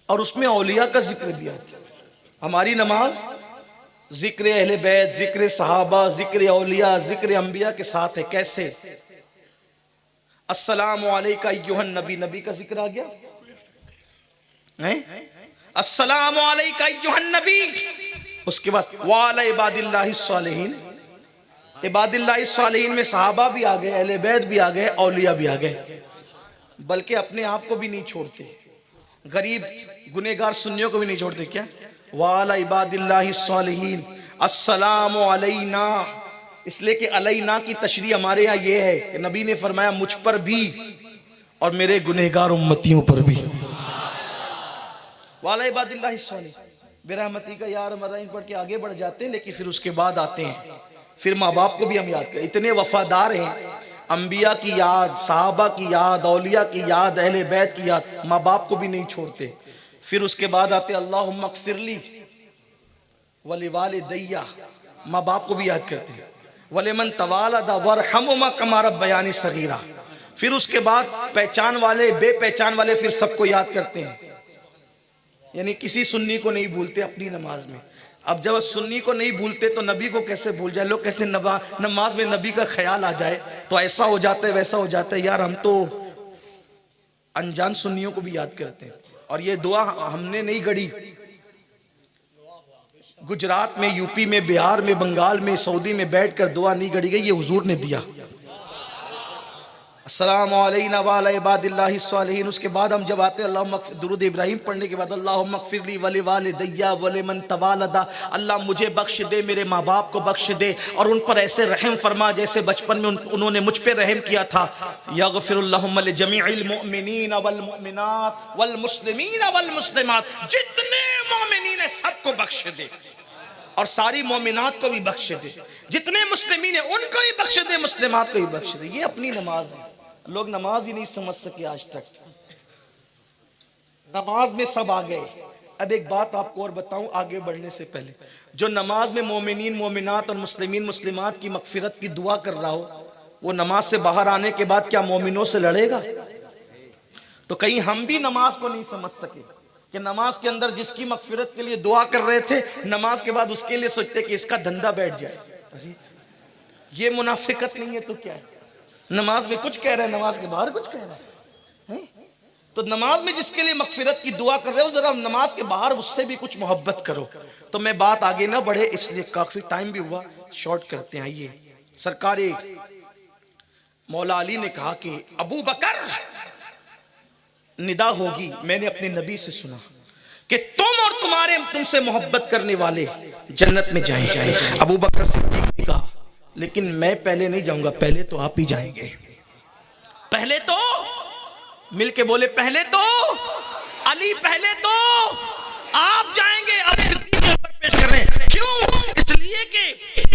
और उसमें औलिया का जिक्र भी आता है। हमारी नमाज जिक्र अहले बैत, जिक्र सहाबा, जिक्र औलिया, जिक्र अंबिया के साथ है। कैसे? अस्सलामु अलैका अय्युहन नबी, नबी का जिक्र आ गया है, अस्सलामु अलैका अय्युहन नबी। उसके बाद वाला इबादिल्लाहिस सालिहीन, इबादिल्लाहिस सालिहीन में सहाबा भी आ गए, अहले बैत भी आ गए, औलिया भी आ गए। बल्कि अपने आप को भी नहीं छोड़ते, गरीब गुनेगार सुन्नियों को भी नहीं छोड़ते। क्या? वाला इबादिल्लाहिस सालिहीन अस्सलामु अलैना, इसलिए कि अलैना की तशरीह हमारे यहाँ ये है कि नबी ने फरमाया मुझ पर भी और मेरे गुनहगार उम्मतियों पर भी। वाला इबादिल्लाहिस सालिहीन बिरहमती का यार मराइन पढ़ के आगे बढ़ जाते हैं, लेकिन फिर उसके बाद आते हैं, फिर माँ बाप को भी हम याद करें। इतने वफादार हैं, अंबिया की याद, सहाबा की याद, औलिया की याद, अहले बैत की याद, माँ बाप को भी नहीं छोड़ते। फिर उसके बाद आते अल्लाहुम्मा अग़फ़िरली वलिवालिदैया, माँ बाप को भी याद करते हैं। वलिमन तवालदा वरहमुमा कमा रब्बयानी सगीरा। फिर उसके बाद पहचान वाले बेपहचान वाले फिर सबको याद करते हैं। यानी किसी सुन्नी को नहीं भूलते अपनी नमाज में। अब जब सुन्नी को नहीं भूलते तो नबी को कैसे भूल जाए? लोग कहते हैं नमाज में नबी का ख्याल आ जाए तो ऐसा हो जाता है वैसा हो जाता है। यार हम तो अनजान सुन्नियों को भी याद करते हैं। और ये दुआ हमने नहीं गढ़ी, गुजरात में, यूपी में, बिहार में, बंगाल में, सऊदी में बैठकर दुआ नहीं गढ़ी गई, ये हुजूर ने दिया। अस्सलामु अलैना व अला इबादिल्लाहि स्वालिहीन। उसके बाद हम जब आते हैं अल्लाहुम्मा दुरूद इब्राहिम पढ़ने के बाद अल्लाहुम्मा ग़फ़िरली व लिवालिदैया व लिमन तवालदा, अल्लाह मुझे बख्श दे, मेरे माँ बाप को बख्श दे और उन पर ऐसे रहम फरमा जैसे बचपन में उन्होंने मुझ पे रहम किया था। यग़फ़िरुल्लाहुम्मा लिजमीइल मुअमिनीन वल मुअमिनात वल मुस्लिमीन वल मुस्लिमात, जितने मोमिनीन है सबको बख्श दे और सारी मोमिनात को भी बख्श दे, जितने मुस्लिमीन है उनको भी बख्श दे, मुस्लिमात को भी बख्श दे। ये अपनी नमाज है। लोग नमाज ही नहीं समझ सके आज तक। नमाज में सब आ गए। अब एक बात आपको और बताऊं आगे बढ़ने से पहले, जो नमाज में मोमिनीन मोमिनात और मुस्लिमीन मुस्लिमात की मगफिरत की दुआ कर रहा हो, वो नमाज से बाहर आने के बाद क्या मोमिनों से लड़ेगा? तो कहीं हम भी नमाज को नहीं समझ सके कि नमाज के अंदर जिसकी मगफिरत के लिए दुआ कर रहे थे, नमाज के बाद उसके लिए सोचते कि इसका धंधा बैठ जाए। अरे ये मुनाफिकत नहीं है तो क्या है? नमाज में कुछ कह रहे हैं, नमाज के बाहर कुछ कह रहे हैं। तो नमाज में जिसके लिए मगफिरत की दुआ कर रहे हो, जरा नमाज के बाहर उससे भी कुछ मोहब्बत करो। तो मैं बात आगे ना बढ़े, इसलिए काफी टाइम भी हुआ, शॉर्ट करते हैं। आइए, सरकार मौला अली ने कहा कि अबू बकर निदा होगी, मैंने अपने नबी से सुना कि तुम और तुमसे मोहब्बत करने वाले जन्नत में जाएंगे। अबू बकर सिद्दीक ने कहा लेकिन मैं पहले नहीं जाऊंगा, पहले तो आप ही जाएंगे। पहले तो मिलके बोले, पहले तो अली, पहले तो आप जाएंगे। अब सिद्दीक पेश कर रहे हैं, क्यों? इसलिए कि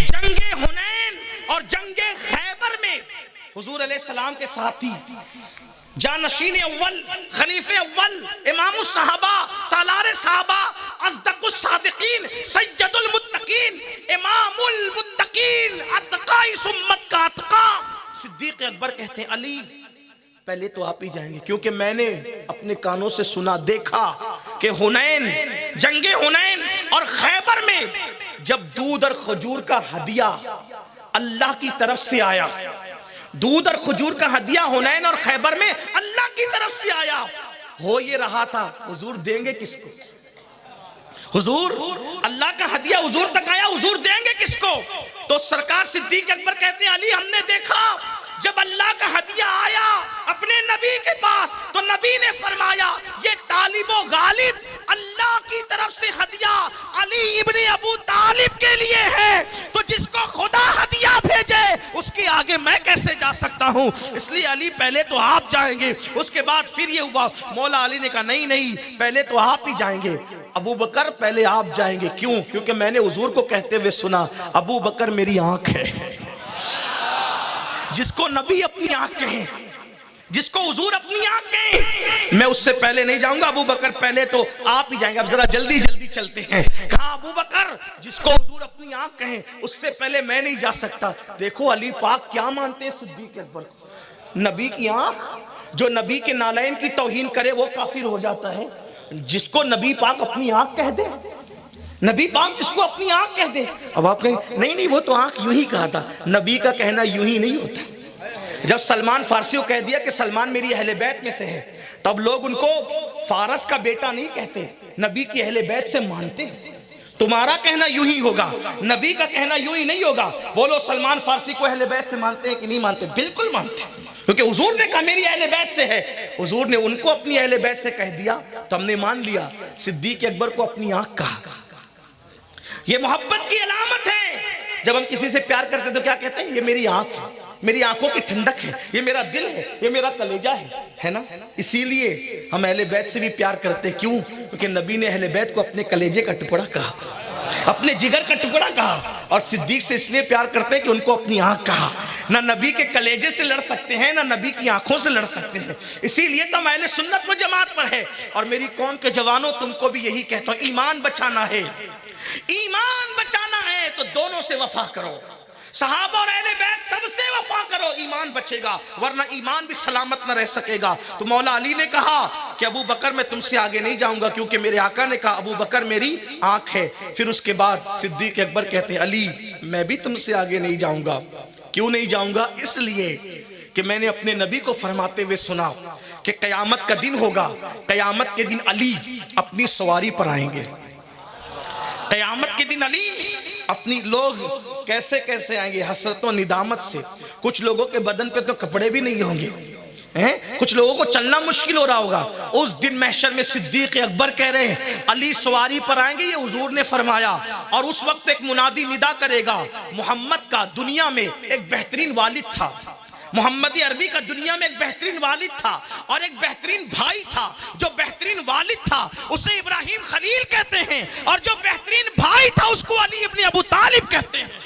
जंगे हुनैन और जंगे खैबर में हुजूर अलैहिस्सलाम के साथी जानशीन अव्वल, खलीफे अव्वल, इमाम सहाबा, सालार सहाबा, अस्दकुस सादिकीन, सय्यदुल मुत्तकीन, इमामुल मुत्तकीन, अत्काइस उम्मत का अत्का सिद्दीक अकबर कहते हैं अली पहले तो आप ही जाएंगे, क्योंकि मैंने अपने कानों से सुना, देखा कि हुनैन, जंगे हुनैन और खैबर में जब दूध और खजूर का हदिया अल्लाह की तरफ से आया, दूध और खजूर का हदिया हुनैन और खैबर में अल्लाह की तरफ से आया, हो ये रहा था हुजूर देंगे किसको? हुजूर अल्लाह का हदिया हुजूर तक आया, हुजूर देंगे किसको? तो सरकार सिद्दीक अकबर कहते हैं अली हमने देखा जब अल्लाह का हदिया आया अपने नबी के पास तो नबी ने फरमाया ये तालिबो गालिब अल्लाह की तरफ से हदिया अली इब्ने अबू तालिब के लिए है, तो जिसको खुदा हदिया भेजे उसके आगे मैं कैसे जा सकता हूँ? इसलिए अली पहले तो आप जाएंगे। उसके बाद फिर ये हुआ, मौला अली ने कहा नहीं नहीं पहले तो आप ही जाएंगे। अबू बकर पहले आप जाएंगे, क्यों? क्योंकि मैंने हुजूर को कहते हुए सुना अबू बकर मेरी आंख है। जिसको नबी अपनी आंख कहे, जिसको हुजूर अपनी आंख कहे, मैं उससे पहले नहीं जाऊंगा। अबू बकर पहले तो आप ही जाएंगे। अब जरा जल्दी जल्दी चलते हैं। कहा अबू बकर जिसको हुजूर अपनी आंख कहे उससे पहले मैं नहीं जा सकता। देखो अली पाक क्या मानते हैं सिद्दीक अकबर को, नबी की आंख, जो नबी के नालैन की तौहीन करे वो काफिर हो जाता है। जिसको नबी पाक अपनी आंख कह दे, नबी पाक जिसको अपनी आंख कह दे। अब आप कहें नहीं नहीं वो तो आंख यूं ही कहा था, नबी का कहना यूं ही नहीं होता। जब सलमान फारसी को कह दिया कि सलमान मेरी अहले बैत में से है, तब लोग उनको फारस का बेटा नहीं कहते, नबी की अहले बैत से मानते। तुम्हारा कहना यूं ही होगा, नबी का कहना यूं ही नहीं होगा। बोलो सलमान फारसी को अहले बैत से मानते हैं कि नहीं मानते? बिल्कुल मानते, क्योंकि हुजूर ने कहा मेरी अहले बैत से है। हुजूर ने उनको अपनी अहले बैत से कह दिया तो हमने मान लिया। सिद्दीक अकबर को अपनी आंख कहा। ये मोहब्बत की अलामत है। जब हम किसी से प्यार करते तो क्या कहते हैं? ये मेरी आंख है, मेरी आंखों की ठंडक है, ये मेरा दिल है, ये मेरा कलेजा है ना? इसीलिए हम अहले बैत से भी प्यार करते हैं। क्यों? क्योंकि नबी ने अहले बैत को अपने कलेजे का टुकड़ा कहा, अपने जिगर का टुकड़ा कहा। और सिद्दीक से इसलिए प्यार करते हैं कि उनको अपनी आंख कहा। ना नबी के कलेजे से लड़ सकते हैं, ना नबी की आंखों से लड़ सकते हैं। इसीलिए तो अहले सुन्नत व जमात पर है। और मेरी कौम के जवानों तुमको भी यही कहता हूं, ईमान बचाना है, ईमान बचाना है तो दोनों से वफा करो। सहाबा और अहले बैत सबसे वफा करो, ईमान बचेगा, वरना ईमान भी सलामत न रह सकेगा। तो मौला अली ने कहा कि अबू बकर मैं तुमसे आगे नहीं जाऊंगा, क्योंकि मेरे आका ने कहा अबू बकर मेरी आंख है। फिर उसके बाद सिद्दीक अकबर कहते हैं अली मैं भी तुमसे आगे नहीं जाऊंगा। क्यों नहीं जाऊंगा? इसलिए कि मैंने अपने नबी को फरमाते हुए सुना कि कयामत का दिन होगा, कयामत के दिन अली अपनी सवारी पर आएंगे। कयामत के दिन अली अपनी, लोग कैसे कैसे आएंगे, हसरतों निदामत से। कुछ लोगों के बदन पे तो कपड़े भी नहीं होंगे हैं, कुछ लोगों को चलना मुश्किल हो रहा होगा। उस दिन महशर में सिद्दीक अकबर कह रहे हैं अली सवारी पर आएंगे, ये हुजूर ने फरमाया। और उस वक्त एक मुनादी निदा करेगा, मोहम्मद का दुनिया में एक बेहतरीन वालिद था, मोहम्मद अरबी का दुनिया में एक बेहतरीन वालिद था और एक बेहतरीन भाई था। जो बेहतरीन वालिद था उसे इब्राहिम खलील कहते हैं, और जो बेहतरीन भाई था उसको अली इब्न अबू तालिब कहते हैं।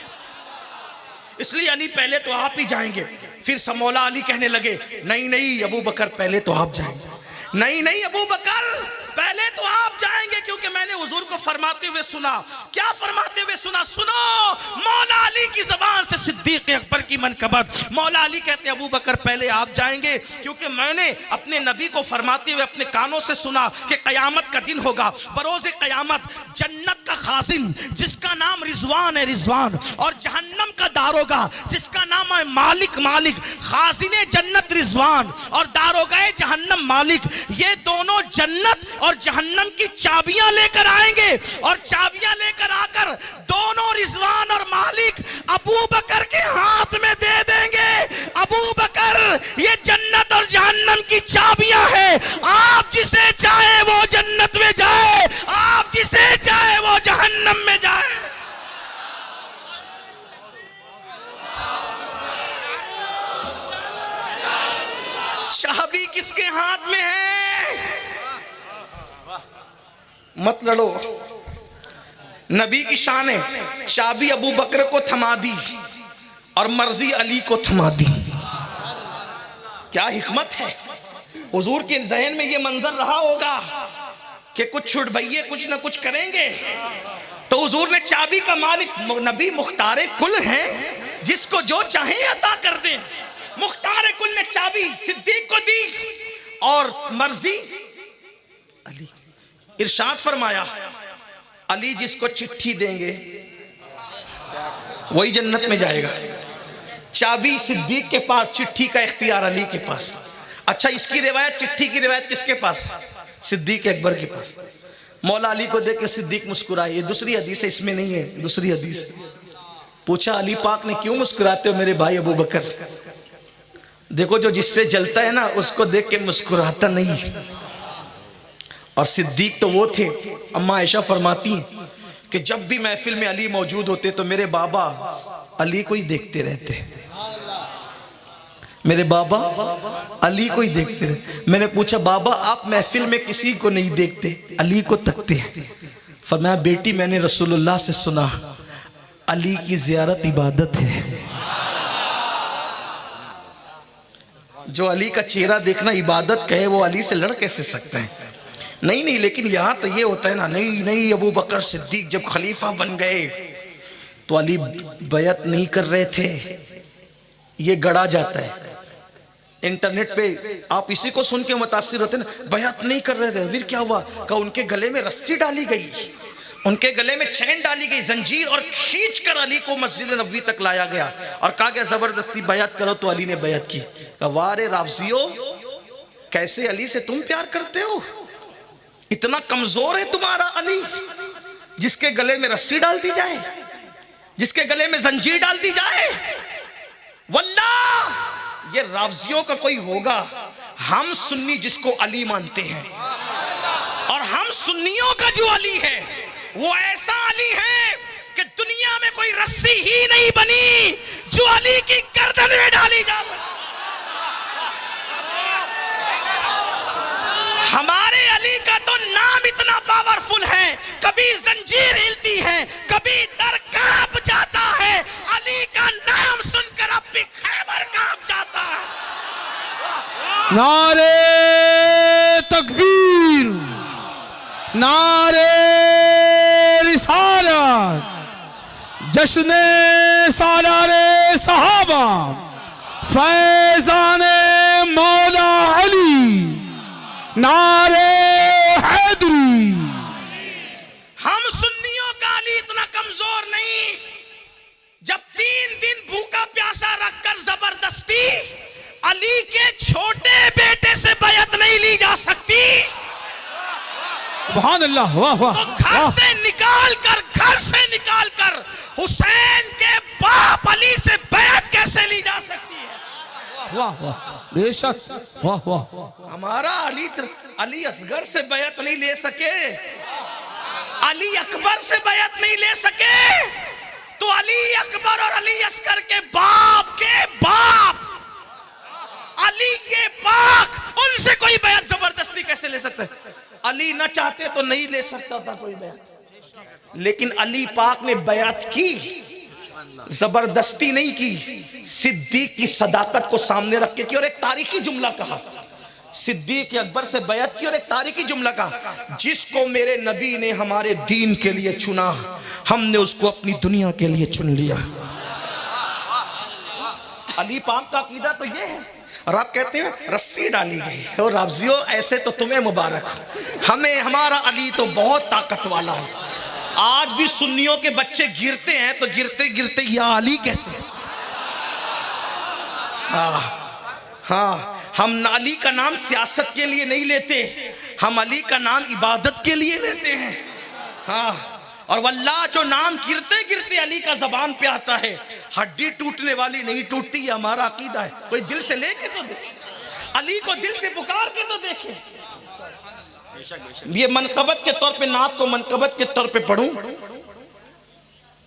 इसलिए अली पहले तो आप ही जाएंगे। फिर समौला अली कहने लगे नहीं नहीं अबू बकर पहले तो आप जाएंगे, नहीं नहीं अबू बकर पहले तो आप जाएंगे, क्योंकि मैंने हुजूर को फरमाते हुए सुना। क्या फरमाते हुए सुना? सुनो, मौला अली की जबान से सिद्दीक अकबर की मनकबत। मौला अली कहते हैं अबू बकर पहले आप जाएंगे, क्योंकि मैंने अपने नबी को फरमाते हुए अपने कानों से सुना कि कयामत का दिन होगा, बरोज़े कयामत जन्नत का खाजिन जिसका नाम रिजवान है, रिजवान, और जहन्नम का दारोगा जिसका नाम है मालिक, मालिक, खाजिने जन्नत रिजवान और दारोगाए जहन्नम मालिक, ये दोनों जन्नत और जहन्नम की चाबियां लेकर आएंगे। और चाबियां लेकर आकर दोनों रिजवान और मालिक अबू बकर के हाथ में दे देंगे। अबू बकर ये जन्नत और जहन्नम की चाबियां हैं, आप जिसे चाहे वो जन्नत में जाए, आप जिसे चाहे वो जहन्नम में जाए। चाबी किसके हाथ में है? मत लड़ो, नबी की शान है। चाबी अबू बकर को थमा दी और मर्जी अली को थमा दी। क्या हिकमत है। हुजूर के जहन में ये मंजर रहा होगा कि कुछ छुटभैये कुछ ना कुछ करेंगे, तो हुजूर ने चाबी का मालिक, नबी मुख्तारे कुल हैं, जिसको जो चाहे अता कर दें। मुख्तारे कुल ने चाबी सिद्दीक को दी और मर्जी अली। इरशाद फरमाया अली जिसको चिट्ठी देंगे वही जन्नत में जाएगा। चाबी सिद्दीक के पास, चिट्ठी का इख्तियार अली के पास। अच्छा, इसकी रिवायत, चिट्ठी की रिवायत किसके पास? सिद्दीक अकबर के पास। मौला अली को देख के सिद्दीक मुस्कुराए। ये दूसरी हदीस है, इसमें नहीं है, दूसरी हदीस। पूछा अली पाक ने क्यों मुस्कुराते हो मेरे भाई अबू बकर? देखो जो जिससे जलता है ना उसको देख के मुस्कुराता नहीं। और सिद्दीक तो वो थे, अम्मा आयशा फरमाती हैं कि जब भी महफिल में अली मौजूद होते तो मेरे बाबा अली को ही देखते रहते, मेरे बाबा अली को ही देखते रहते। मैंने पूछा बाबा आप महफिल में किसी को नहीं देखते, अली को तकते हैं? फरमाया बेटी मैंने रसूलुल्लाह से सुना अली की जियारत इबादत है। जो अली का चेहरा देखना इबादत कहे वो अली से लड़ कैसे सकते हैं? नहीं नहीं, लेकिन यहाँ तो ये होता है ना, नहीं नहीं अबू बकर सिद्दीक जब खलीफा बन गए तो अली बैत नहीं कर रहे थे, ये गढ़ा जाता है। इंटरनेट पे आप इसी को सुन के मुतासिर होते ना, बैत नहीं कर रहे थे। फिर क्या हुआ? का उनके गले में रस्सी डाली गई, उनके गले में चैन डाली गई, जंजीर, और खींच कर अली को मस्जिद नबवी तक लाया गया और कहा गया जबरदस्ती बैत करो। तो अली ने बैत की। वारे राफजियो, कैसे अली से तुम प्यार करते हो? इतना कमजोर है तुम्हारा अली, जिसके गले में रस्सी डाल दी जाए, जिसके गले में जंजीर डाल दी जाए? वल्लाह ये राफजियों का कोई होगा। हम सुन्नी जिसको अली मानते हैं, और हम सुन्नियों का जो अली है वो ऐसा अली है कि दुनिया में कोई रस्सी ही नहीं बनी जो अली की गर्दन में डाली जा। हमारे अली का तो नाम इतना पावरफुल है, कभी जंजीर हिलती है, कभी दर कांप जाता है। अली का नाम सुनकर अब भी खैबर कांप जाता है। नारे तकबीर, नारे रिसालत, जश्न सालारे सहाबा फैजान मौला अली नारे हैदरी। हम सुन्नियों का अली इतना कमजोर नहीं, जब 3 दिन भूखा प्यासा रखकर जबरदस्ती अली के छोटे बेटे से बैत नहीं ली जा सकती, सुभान अल्लाह, वाह वाह। तो घर से निकाल कर हुसैन के बाप अली से बैत कैसे ली जा सकती है? वाह वाह, बेशक, वाह वाह। हमारा अली असगर से बैत नहीं ले सके, अली अकबर से बैत नहीं ले सके, तो अली अकबर और अली असगर के बाप अली के पाक, उनसे कोई बैत जबरदस्ती कैसे ले सकता है? अली न चाहते तो नहीं ले सकता था कोई बैत, लेकिन अली पाक ने बैत की, जबरदस्ती नहीं की, सिद्दीक की सदाकत को सामने रख के की। और एक तारीखी जुमला कहा, सिद्दीक अकबर से बैत की, और एक तारीखी जुमला कहा, जिसको मेरे नबी ने हमारे दीन के लिए चुना, हमने उसको अपनी दुनिया के लिए चुन लिया। अली पाक का अकीदा तो ये है। और आप कहते हैं रस्सी डाली गई, और राबजियो ऐसे तो तुम्हें मुबारक हो, हमें हमारा अली तो बहुत ताकत वाला है। आज भी सुन्नियों के बच्चे गिरते हैं तो गिरते गिरते या अली कहते हैं। हाँ, हम अली का नाम सियासत के लिए नहीं लेते, हम अली का नाम इबादत के लिए लेते हैं। हाँ, और वल्लाह जो नाम गिरते गिरते अली का जबान पे आता है, हड्डी टूटने वाली नहीं टूटती, ये हमारा अकीदा है। कोई दिल से लेके तो देखे, अली को दिल से पुकार के तो देखे। ये मनकबत के तौर पे, नात को मनकबत के तौर पे पढ़ूं,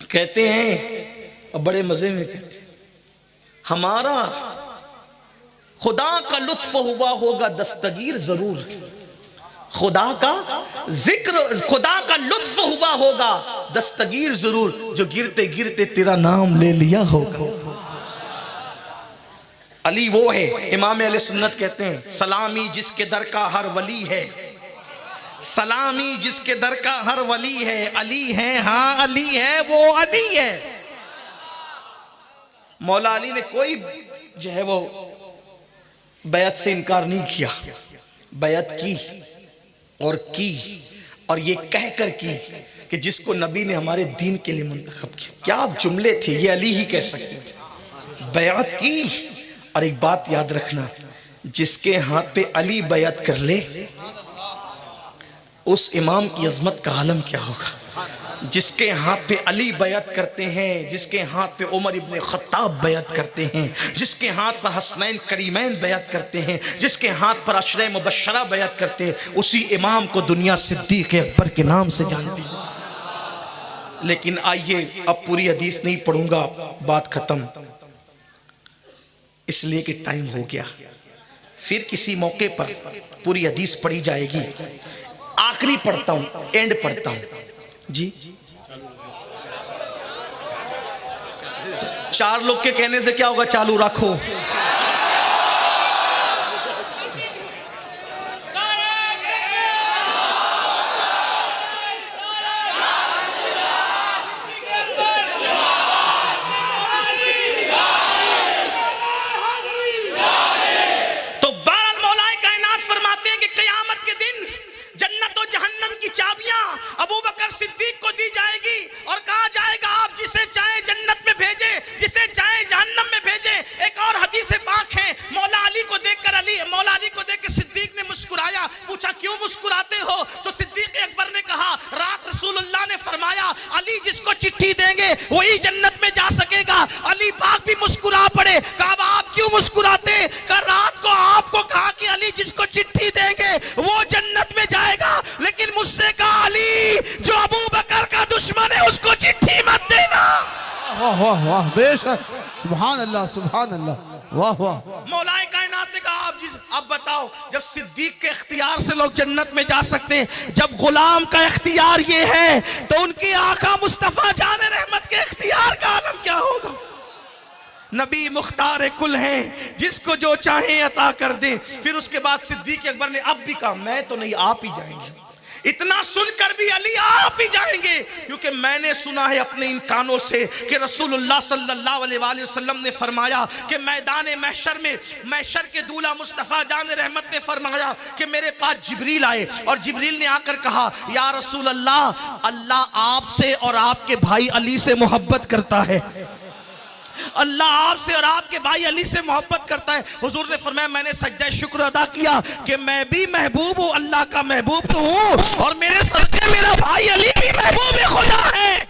कहते हैं और बड़े मजे में कहते हैं, हमारा खुदा का लुत्फ हुआ होगा दस्तगीर जरूर, खुदा का जिक्र, खुदा का लुत्फ हुआ होगा दस्तगीर जरूर, जो गिरते गिरते तेरा नाम ले लिया होगा। अली वो है, इमाम अहले सुन्नत कहते हैं, सलामी जिसके दर का हर वली है, सलामी जिसके दर का हर वली है, अली है, हाँ अली है, वो अली है। मौला अली ने कोई जो है वो बैत से इनकार नहीं किया, बैत की और ये कहकर की कि जिसको नबी ने हमारे दीन के लिए मुंतखब किया। क्या जुमले थे, ये अली ही कह सकते थे। बैत की, और एक बात याद रखना, जिसके हाथ पे अली बैत कर ले, उस इमाम की अजमत का आलम क्या होगा। जिसके हाथ पे अली बैत करते हैं, जिसके हाथ पे उमर इब्ने खत्ताब बैत करते हैं, जिसके हाथ पर हसनैन करीमैन बैत करते हैं, जिसके हाथ पर अशरे मुबश्शरा बैत करते हैं, उसी इमाम को दुनिया सिद्दीक़ अकबर के नाम से जानती है। लेकिन आइए, अब पूरी हदीस नहीं पढ़ूंगा, बात खत्म, इसलिए कि टाइम हो गया। फिर किसी मौके पर पूरी हदीस पढ़ी जाएगी। आखिरी पढ़ता हूं, एंड पढ़ता हूं जी। 4 लोग के कहने से क्या होगा, चालू रखो। तो बहरहाल मौलाए कायनात फरमाते हैं कि क़यामत के दिन जन्नत और जहन्नम की चाबियां अबू बकर सिद्दीक को दी जाएगी और कहा जाएगा आप जिसे चाहे जन्नत में भेजे, जिसे चाहे जहन्नम में भेजे। एक और हदीस पाक है, मौला अली को देखकर सिद्दीक ने मुस्कुराया। पूछा क्यों मुस्कुराते हो? तो सिद्दीक अकबर ने कहा, रात रसूलुल्लाह ने फरमाया अली जिसको चिट्ठी देंगे वही जन्नत में जा सकेगा। अली पाक भी मुस्कुरा पड़े। कहा आप क्यों मुस्कुराते? कहा रात को आपको कहा कि अली जिसको चिट्ठी देंगे वो जन्नत में जाएगा, लेकिन मुझसे कहा अली जो अबू बकर का दुश्मन है उसको चिट्ठी मत देना। वाह वाह वाह, बेशक, सुभान अल्लाह, सुभान अल्लाह, वाह वाह। मौलाए कायनात ने कहा अब बताओ, जब सिद्दीक के इख्तियार से लोग जन्नत में जा सकते हैं, जब गुलाम का इख्तियार ये है, तो उनकी आका मुस्तफा जान रहमत के इख्तियार का आलम क्या होगा। नबी मुख्तार कुल हैं, जिसको जो चाहे अता कर दे। फिर उसके बाद सिद्दीक अकबर ने अब भी कहा मैं तो नहीं, आप ही जाएंगे। इतना सुनकर भी अली आप ही जाएंगे, क्योंकि मैंने सुना है अपने इन कानों से कि रसूलुल्लाह सल्लल्लाहु अलैहि वसल्लम ने फरमाया कि मैदान महशर में महशर के दूल्हा मुस्तफ़ा जान रहमत ने फरमाया कि मेरे पास जिब्रील आए और जिब्रील ने आकर कहा, या रसूल अल्लाह, अल्लाह आपसे और आपके भाई अली से मोहब्बत करता है, अल्लाह आपसे और आपके भाई अली से मोहब्बत करता है। हुजूर ने फरमाया, मैंने सजदा शुक्र अदा किया कि मैं भी महबूब हूँ, अल्लाह का महबूब तो हूँ, और मेरे सदके मेरा भाई अली भी महबूब खुदा है।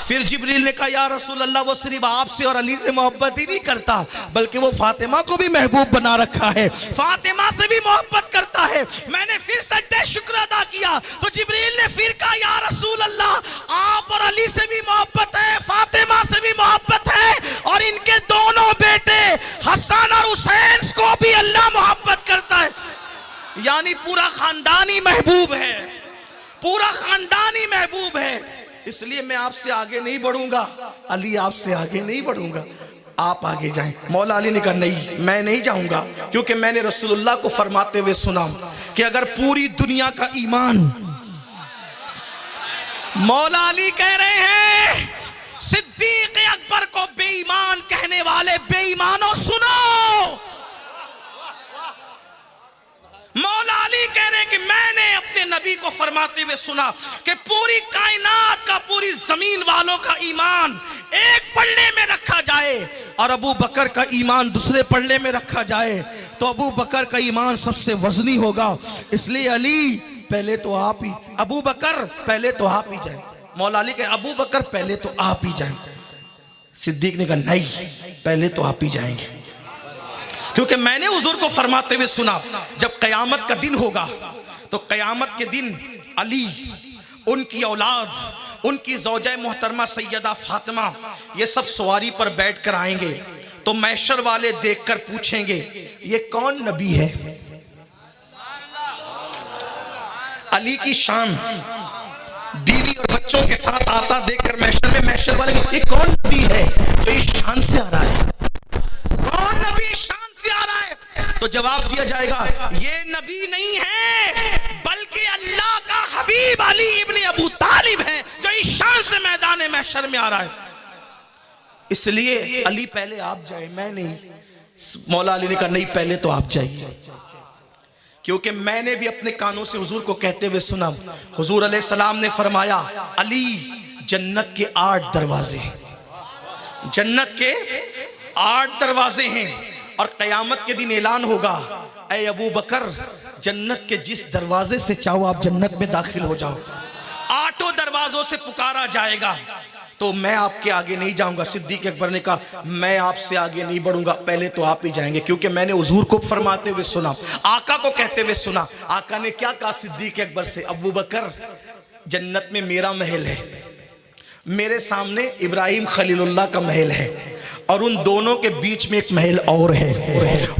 फिर जिब्रील ने कहा, या रसूल अल्लाह, वो सिर्फ आपसे और अली से मोहब्बत ही नहीं करता, बल्कि वो फातिमा को भी महबूब बना रखा है, फातिमा से भी मोहब्बत करता है। मैंने फिर सजदा शुक्र अदा किया तो जिब्रील ने फिर कहा, या रसूल अल्लाह, आप और अली से भी मोहब्बत है, फातिमा से भी मोहब्बत है, और इनके दोनों बेटे हसन और हुसैन को भी अल्लाह मोहब्बत करता है। यानी पूरा खानदान ही महबूब है, पूरा खानदान ही महबूब है। इसलिए मैं आपसे आगे नहीं बढ़ूंगा, अली आपसे आगे नहीं बढ़ूंगा, आप आगे जाएं। मौला अली ने कहा, नहीं, मैं नहीं जाऊंगा, क्योंकि मैंने रसूलुल्लाह को फरमाते हुए सुना कि अगर पूरी दुनिया का ईमान, मौला अली कह रहे हैं, सिद्दीक अकबर को बेईमान कहने वाले बेईमानों सुनो, मौला अली कह रहे हैं कि मैंने अपने नबी को फरमाते हुए सुना कि पूरी कायनात का, पूरी जमीन वालों का ईमान एक पल्ले में रखा जाए और अबू बकर का ईमान दूसरे पल्ले में रखा जाए तो अबू बकर का ईमान सबसे वजनी होगा। इसलिए अली पहले तो आप ही, अबू बकर पहले तो आप ही जाए। मौला अली कह, अबू बकर पहले तो आप ही जाए। सिद्दीक ने कहा, नहीं, पहले तो आप ही जाएंगे, क्योंकि मैंने हुजूर को फरमाते हुए सुना, जब कयामत का दिन होगा तो कयामत के दिन अली, उनकी औलाद, उनकी ज़ौजा मोहतरमा सैयदा फातिमा, ये सब सवारी पर बैठ कर आएंगे तो महशर वाले देखकर पूछेंगे, ये कौन नबी है? अली की शान, बीवी और बच्चों के साथ आता देखकर महशर में महशर वाले, ये कौन नबी है जो इस शान से आ रहा है? कौन नबी शान से आ रहा है? तो जवाब दिया जाएगा, ये नबी नहीं है, बल्कि अल्लाह का हबीब अली इब्ने अबू तालिब है, जो इस शान से मैदान महशर में आ रहा है। इसलिए अली पहले आप जाए, मैं नहीं। मौला अली ने कहा, नहीं, पहले तो आप जाइए, क्योंकि मैंने भी अपने कानों से हुजूर को कहते हुए सुना, हुजूर अलैहि सलाम ने फरमाया, अली जन्नत के 8 दरवाजे हैं, जन्नत के 8 दरवाजे हैं, और कयामत के दिन ऐलान होगा, ऐ अबू बकर, जन्नत के जिस दरवाजे से चाहो आप जन्नत में दाखिल हो जाओ। 8 दरवाजों से पुकारा जाएगा, तो मैं आपके आगे नहीं जाऊंगा। सिद्दीक अकबर ने कहा, मैं आपसे आगे नहीं बढ़ूंगा, पहले तो आप ही जाएंगे, क्योंकि मैंने हुजूर को फरमाते हुए सुना, आका को कहते हुए सुना। आका ने क्या कहा सिद्दीक अकबर से, अबू बकर, जन्नत में मेरा महल है, मेरे सामने इब्राहिम खलीलुल्लाह का महल है, और उन दोनों के बीच में एक महल और है,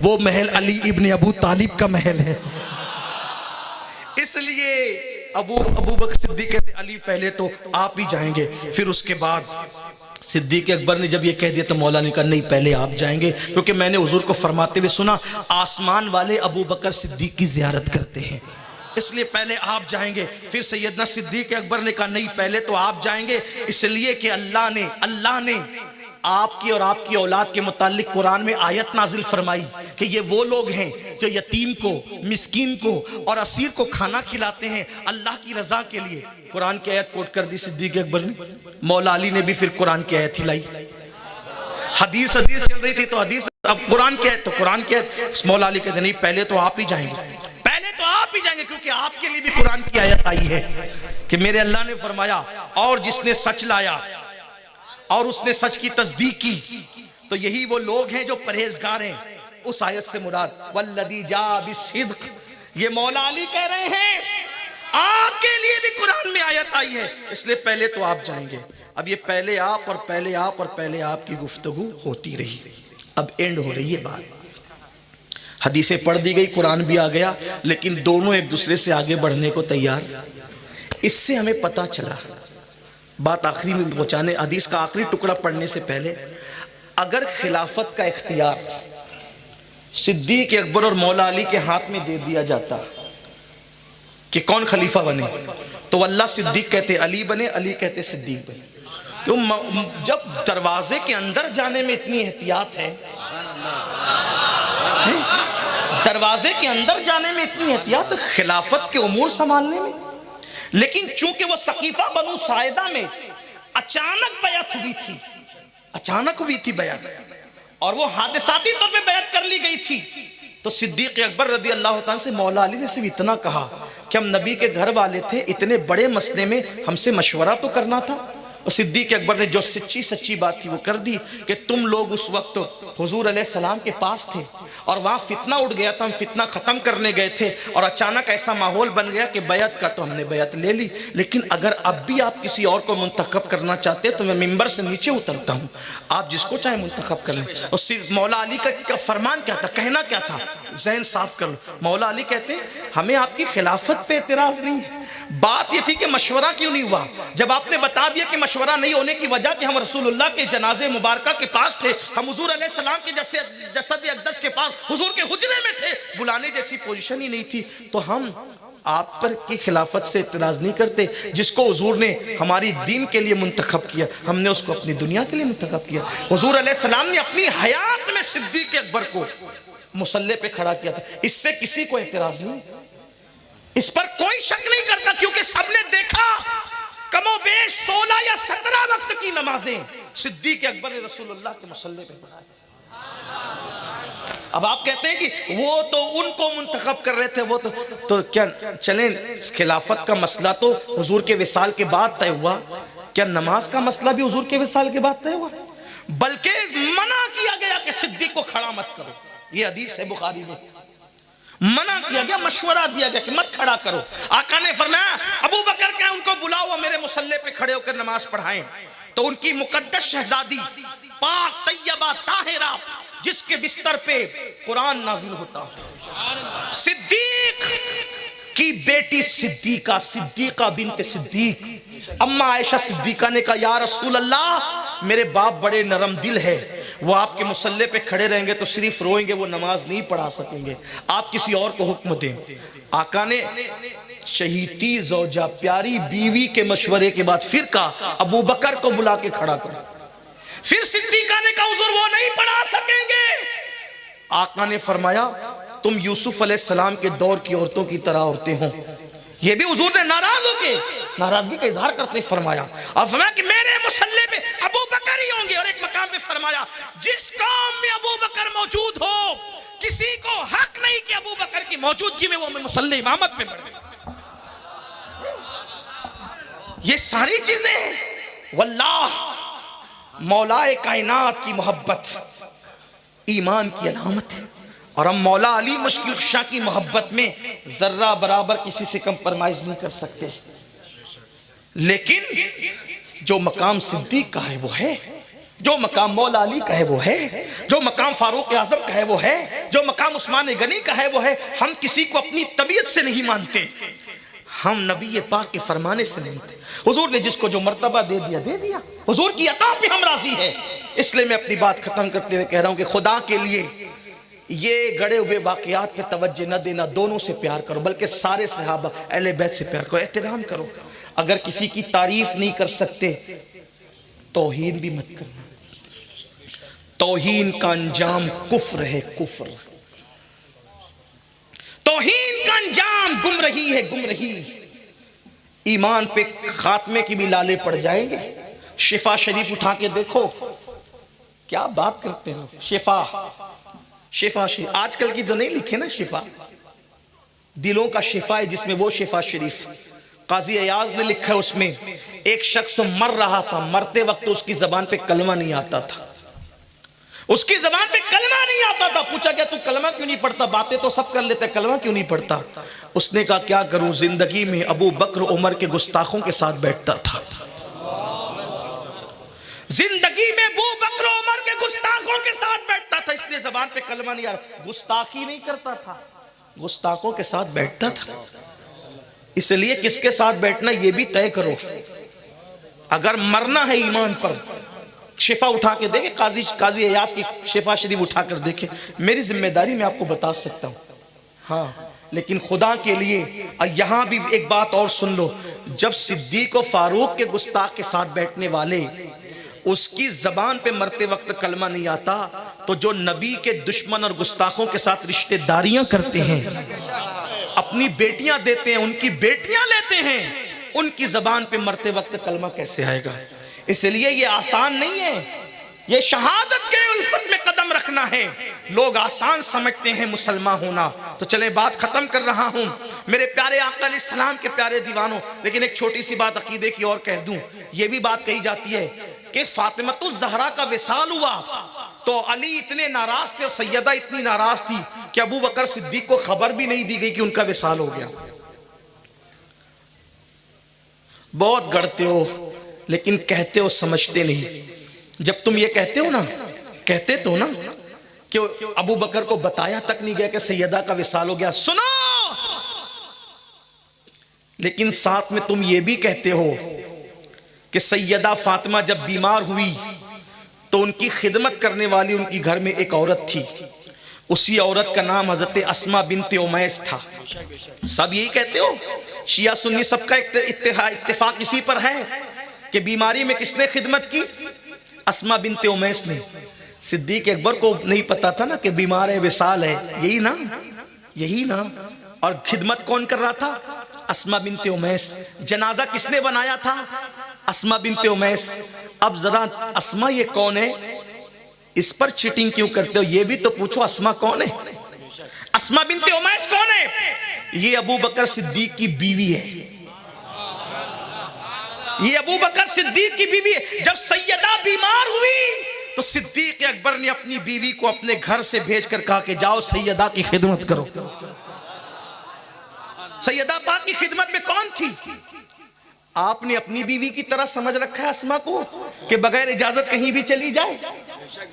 वो महल अली इब्ने अबू तालिब का महल है। इसलिए अबू बकर सिद्दीक कहते, अली पहले तो आप ही जाएंगे। फिर उसके बाद सिद्दीक अकबर ने जब ये कह दिया तो मौला ने कहा, नहीं, पहले आप जाएंगे, क्योंकि मैंने हुजूर को फरमाते हुए सुना, आसमान वाले अबू बकर सिद्दीक की जियारत करते हैं, इसलिए पहले आप जाएंगे। फिर सैयदना सिद्दीक अकबर ने कहा, नहीं, पहले तो आप जाएंगे, इसलिए कि अल्लाह ने आपकी और आपकी औलाद के मुतालिक कुरान में आयत नाजिल फरमाई कि ये वो लोग हैं जो यतीम को, मिस्कीन को और असीर को खाना खिलाते हैं अल्लाह की रजा के लिए। कुरान की आयत कोट कर दी सिद्दीक अकबर ने। मौला अली ने भी फिर कुरान की आयत हिलाई। हदीस चल रही थी तो हदीस, अब कुरान की आयत तो कुरान की आयत। मौला अली कहते, नहीं, पहले तो आप ही जाएंगे, पहले तो आप ही जाएंगे, क्योंकि आपके लिए भी कुरान की आयत आई है कि मेरे अल्लाह ने फरमाया, और जिसने सच लाया और उसने सच की तस्दीक की तो यही वो लोग हैं जो परहेजगार हैं। उस आयत से मुराद वल्लदी जा बिस्सिद्क, ये मौला अली कह रहे हैं, आपके लिए भी कुरान में आयत आई है, इसलिए पहले तो आप जाएंगे। अब ये पहले आप और पहले आप और पहले आप की गुफ्तगू होती रही, अब एंड हो रही है बात। हदीसें पढ़ दी गई, कुरान भी आ गया, लेकिन दोनों एक दूसरे से आगे बढ़ने को तैयार। इससे हमें पता चला, बात आखिरी में पहुंचाने, हदीस का आखिरी टुकड़ा पढ़ने से पहले, अगर खिलाफत का इख्तियार सिद्दीक अकबर और मौला अली के हाथ में दे दिया जाता कि कौन खलीफा बने, तो अल्लाह सिद्दीक कहते अली बने, अली कहते सिद्दीक बने। तो जब दरवाजे के अंदर जाने में इतनी एहतियात है, दरवाजे के अंदर जाने में इतनी एहतियात, खिलाफत के उमूर संभालने में। लेकिन चूंकि वो सकीफा बनु साइदा में अचानक बैअत हुई थी, अचानक हुई थी बैअत, और वो हादिसाती तौर पे बैअत कर ली गई थी, तो सिद्दीक अकबर रदी अल्लाह ताला से मौला अली ने सिर्फ इतना कहा कि हम नबी के घर वाले थे, इतने बड़े मसले में हमसे मशवरा तो करना था। और सिद्दीक अकबर ने जो सच्ची बात थी वो कर दी कि तुम लोग उस वक्त हुजूर अलैहिस्सलाम के पास थे और वहाँ फितना उठ गया था, हम फितना ख़त्म करने गए थे, और अचानक ऐसा माहौल बन गया कि बैअत का, तो हमने बैअत ले ली। लेकिन अगर अब भी आप किसी और को मुंतखब करना चाहते हैं तो मैं मिंबर से नीचे उतरता हूँ, आप जिसको चाहे मुंतखब कर लें। और मौला अली का फरमान क्या था, कहना क्या था, जहन साफ कर लो। मौला अली कहते हैं हमें आपकी खिलाफत पे एतराज़ नहीं है, बात ये थी कि मशवरा क्यों नहीं हुआ। जब आपने बता दिया कि मशवरा नहीं होने की वजह कि हम रसूलुल्लाह के जनाजे मुबारक के पास थे, हम हुजूर अलैहिस्सलाम के जसद अक़दस के पास हुजूर के हुजरे में थे, बुलाने जैसी पोजीशन ही नहीं थी, तो हम आप पर की खिलाफत से इतराज़ नहीं करते। जिसको हुजूर ने हमारी दीन के लिए मुंतखब किया, हमने उसको अपनी दुनिया के लिए मुंतखब किया। हुजूर अलैहिस्सलाम ने अपनी हयात में सिद्दीक़ अकबर को मुसल्ले पे खड़ा किया था, इससे किसी को एतराज़ नहीं, इस पर कोई शक नहीं करता, क्योंकि सबने देखा कमोबेश 16 या 17 वक्त की नमाजें सिद्दीक़ अकबर ने रसूलुल्लाह के मुसल्ले पे पढ़ाई। अब आप कहते हैं कि वो तो उनको मुंतखब कर रहे थे, वो तो क्या चलें, खिलाफत का मसला तो हुजूर के विसाल के बाद तय हुआ, क्या नमाज का मसला भी हुजूर के विसाल के बाद तय हुआ? बल्कि मना किया गया कि सिद्दीक़ को खड़ा मत करो, ये हदीस है बुखारी में, मना किया गया, मशवरा दिया गया कि मत खड़ा करो। आका ने फरमाया अबू बकर क्या, उनको बुलाओ मेरे मुसल्ले पे खड़े होकर नमाज पढ़ाएं। तो उनकी मुकद्दस शहजादी पाक तैयबा ताहिरा, जिसके बिस्तर पे कुरान नाजिल होता, सिद्दीक की बेटी सिद्दीका बिनते सिद्दीक, अम्मा आयशा सिद्दीका ने कहा या रसूल अल्लाह, मेरे बाप बड़े नरम दिल है, वो आपके मुसल्ले पे खड़े रहेंगे तो सिर्फ रोएंगे, वो नमाज नहीं पढ़ा सकेंगे, आप किसी और को हुक्म दें। आका ने शहीदी ज़ौजा, प्यारी बीवी के मशवरे के बाद फिर कहा अबू बकर को बुला के खड़ा करो। फिर सिद्दीका ने कहा हुजूर वो नहीं पढ़ा सकेंगे। आका ने फरमाया तुम यूसुफ अलैहिस्सलाम के दौर की औरतों की तरह औरतें हो। ये भी हुजूर ने नाराज होके नाराजगी का इजहार करते फरमाया, और फरमाया कि मेरे मुसल्ले पे अबू बकर ही होंगे। और एक मकाम पे फरमाया जिस कौम में अबू बकर मौजूद हो, किसी को हक नहीं कि अबू बकर की मौजूदगी में वो मुसल्ले इमामत पे पढ़े। ये सारी चीजें वल्लाह मौलाए कायनात की मोहब्बत ईमान की अलामत है, और हम मौला अली मुश्किल कुशा की मोहब्बत में जर्रा बराबर किसी से कंप्रोमाइज नहीं कर सकते। लेकिन जो मकाम सिद्दीक का है वो है, जो मकाम मौला अली का है वो है, जो मकाम फारूक आजम का है वो है, जो मकाम उस्मान गनी का है वो है। हम किसी को अपनी तबीयत से नहीं मानते, हम नबी पाक के फरमाने से मानते। हुजूर ने जिसको जो मर्तबा दे दिया दे दिया, हुजूर की अता पे हम राजी है। इसलिए मैं अपनी बात खत्म करते हुए कह रहा हूं कि खुदा के लिए ये गड़े हुए वाकयात पे तवज्जो न देना, दोनों से प्यार करो, बल्कि सारे सहाबा अहले बैत से प्यार करो, एहतराम करो। अगर किसी की तारीफ नहीं कर सकते तौहीन भी मत करना, तौहीन का अंजाम कुफ्र है, कुफ्र। तौहीन का अंजाम गुमराही है, गुमराही। ईमान पे खात्मे की भी लाले पड़ जाएंगे। शिफा शरीफ उठा के देखो, क्या बात करते हो। शिफा शरीफ आजकल की तो नहीं लिखे ना, शिफा दिलों का शिफा है, जिसमें वो शिफा शरीफ काजी अयाज ने लिखा है। उसमें एक शख्स मर रहा था, मरते वक्त उसकी जबान पे कलमा नहीं आता था, उसकी जबान पे कलमा नहीं आता था। पूछा क्या तू कलमा क्यों नहीं पढ़ता, बातें तो सब कर लेता, कलमा क्यों नहीं पढ़ता। उसने कहा क्या करूं, जिंदगी में अबू बकर उमर के गुस्ताखों के साथ बैठता था, जिंदगी में अबू बकर उमर के गुस्ताखों के साथ बैठता था, इसलिए जबान पे कलमा नहीं आ रहा, गुस्ताखी नहीं करता था, गुस्ताखों के साथ बैठता था। इसलिए किसके साथ बैठना ये भी तय करो। अगर मरना है ईमान पर, शिफा उठा के देखे, काजी अयाज की शिफा शरीफ उठा कर देखे। मेरी जिम्मेदारी मैं आपको बता सकता हूँ। हाँ, लेकिन खुदा के लिए, और यहां भी एक बात और सुन लो, जब सिद्दीक और फारूक के गुस्ताख के साथ बैठने वाले उसकी जबान पे मरते वक्त कलमा नहीं आता, तो जो नबी के दुश्मन और गुस्ताखों के साथ रिश्तेदारियां करते हैं, अपनी बेटियां देते हैं, उनकी बेटियां लेते हैं, उनकी जबान पे मरते वक्त कलमा कैसे आएगा? इसलिए ये आसान नहीं है, ये शहादत के उल्फत में कदम रखना है। लोग आसान समझते हैं मुसलमान होना। तो चले बात खत्म कर रहा हूं मेरे प्यारे आका अलैहिस्सलाम के प्यारे दीवानों, लेकिन एक छोटी सी बात अकीदे की और कह दूं। ये भी बात कही जाती है कि फातिमतुज़ ज़हरा का विसाल हुआ तो अली इतने नाराज थे और सैयदा इतनी नाराज थी कि अबू बकर सिद्दीक को खबर भी नहीं दी गई कि उनका विसाल हो गया। बहुत गढ़ते हो लेकिन कहते हो समझते नहीं। जब तुम ये कहते हो ना, कहते तो ना कि अबू बकर को बताया तक नहीं गया कि सैयदा का विसाल हो गया, सुनो, लेकिन साथ में तुम ये भी कहते हो कि सैयदा फातिमा जब बीमार हुई तो उनकी खिदमत करने वाली उनकी घर में एक औरत थी, उसी औरत का नाम हजरत अस्मा बिनते उमैस था। सब यही कहते हो, शिया सुन्नी सबका इत्तेफाक इसी पर है कि बीमारी में किसने खिदमत की? अस्मा बिनते उमैस ने। सिद्दीक अकबर को नहीं पता था ना कि बीमार है, विसाल है, यही ना, यही ना। और खिदमत कौन कर रहा था? अस्मा बिनते उमैस। जनाजा किसने बनाया था? अस्मा बिनते उमैस। अब जरा अस्मा ये कौन है, इस पर चीटिंग क्यों करते हो? ये भी तो पूछो अस्मा कौन है? अस्मा बिनते उमैस कौन है? ये अबू बकर सिद्दीक की बीवी है। ये अबू बकर सिद्दीक की बीवी है। जब सैयदा बीमार हुई तो सिद्दीक अकबर ने अपनी बीवी को अपने घर से भेजकर कहा कि जाओ सैयदा की खिदमत करो। सैयदा पाक की खिदमत में कौन थी? आपने अपनी बीवी की तरह समझ रखा है अस्मा को कि बगैर इजाजत कहीं भी चली जाए।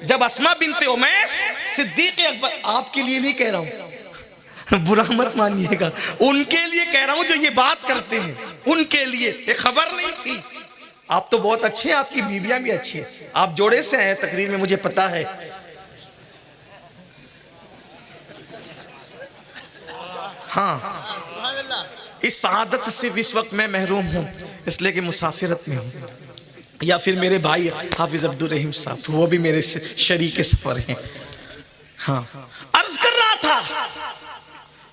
जब अस्मा बिनते उमैस सिद्दीक अकबर, आपके लिए नहीं कह रहा हूं, बुरा मत मानिएगा, उनके लिए कह रहा हूं जो ये बात करते हैं, उनके लिए ये खबर नहीं थी। आप तो बहुत अच्छे हैं, आपकी बीवियां भी अच्छी हैं, आप जोड़े से आए तकरीर में, मुझे पता है। हाँ, इस सआदत से सिर्फ इस वक्त मैं महरूम हूं इसलिए कि मुसाफिरत में हूं, या फिर मेरे भाई हाफिज अब्दुल रहीम साहब, वो भी मेरे शरीक सफर हैं। हाँ, अर्ज कर रहा था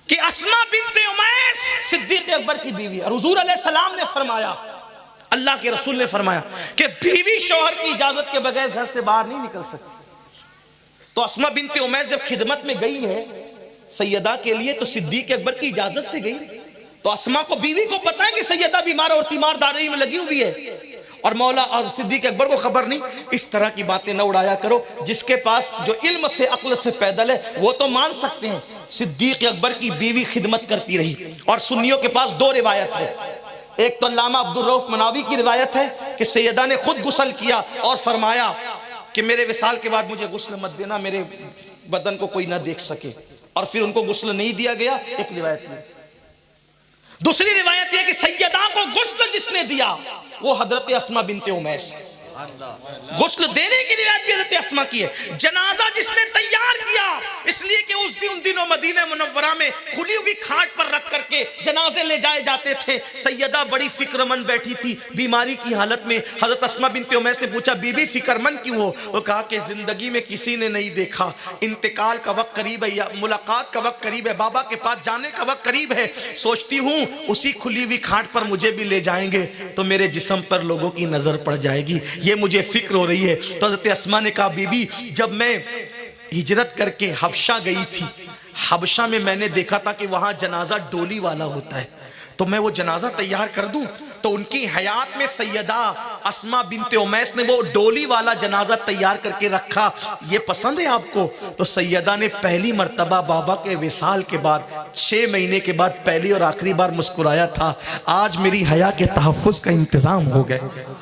कि अस्मा बिनते उमैस सिद्दीक अकबर की बीवी, और हुजूर अलैहिस्सलाम ने फरमाया, अल्लाह के रसूल ने फरमाया कि बीवी शौहर की इजाजत के बगैर घर से बाहर नहीं निकल सकती। तो अस्मा बिनते उमैस जब खिदमत में गई है सैयदा के लिए तो सिद्दीक अकबर की इजाजत से गई। तो अस्मा को, बीवी को पता है कि सैयदा बीमार और तीमारदारी में लगी हुई है, और मौला और सिद्दीक अकबर को खबर नहीं। इस तरह की बातें न उड़ाया करो। जिसके पास जो इल्म से अक्ल से पैदल है वो तो मान सकते हैं सिद्दीक अकबर की बीवी खिदमत करती रही। और सुन्नियों के पास दो रिवायत है, एक तो अल्लामा अब्दुल रऊफ मनावी की रिवायत है कि सैयदा ने खुद गुस्ल किया और फरमाया कि मेरे विसाल के बाद मुझे गुस्ल मत देना, मेरे बदन को कोई ना देख सके, और फिर उनको गुस्ल नहीं दिया गया। एक रिवायत में। दूसरी रिवायत यह कि सैयदा को गुस्ल जिसने दिया वो हजरत अस्मा बिनते उमैस। गुस्ल देने की रिवायत भी हजरत अस्मा की है। जनाजा जिसने तैयार किया, इसलिए कि उन दिनों मदीना मुनव्वरा में खुली हुई खाट पर रख करके जनाजे ले जाए जाते थे। सैयदा बड़ी फिक्रमंद बैठी थी बीमारी की हालत में। हजरत अस्मा बिनते उमैस ने पूछा, बीबी फिक्रमंद क्यों हो? वो कहा कि जिंदगी में किसी ने नहीं देखा, इंतकाल का वक्त करीब है, या मुलाकात का वक्त करीब है, बाबा के पास जाने का वक्त करीब है। सोचती हूँ उसी खुली हुई खाट पर मुझे भी ले जाएंगे तो मेरे जिस्म पर लोगों की नजर पड़ जाएगी, ये मुझे फिक्र हो रही है। तो हज़रत अस्मा ने कहा, बीबी जब मैं हिजरत करके हबशा गई थी, हबशा में मैंने देखा था कि वहां जनाजा डोली वाला होता है, तो मैं वो जनाजा तैयार कर दूं। तो उनकी हयात में सैयदा अस्मा बिनते उमैस ने वो डोली वाला जनाजा तैयार करके रखा। ये पसंद है आपको? तो सैयदा ने पहली मर्तबा बाबा के विसाल के बाद 6 महीने के बाद पहली और आखिरी बार मुस्कुराया था। आज मेरी हया के तहफ़्फ़ुज़ का इंतजाम हो गया।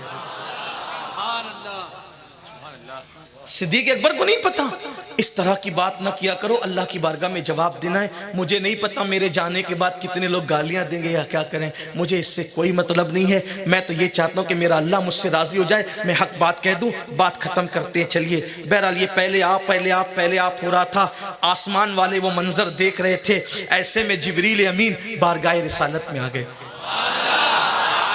सिद्दीक अकबर को नहीं पता। इस तरह की बात ना किया करो, अल्लाह की बारगाह में जवाब देना है। मुझे नहीं पता मेरे जाने के बाद कितने लोग गालियां देंगे या क्या करें, मुझे इससे कोई मतलब नहीं है। मैं तो ये चाहता हूं कि मेरा अल्लाह मुझसे राजी हो जाए, मैं हक बात कह दूं, बात खत्म करते हैं। चलिए, बहरहाल ये पहले आप हो रहा था। आसमान वाले वो मंजर देख रहे थे, ऐसे में जिब्रील अमीन बारगाह रिसालत में आ गए,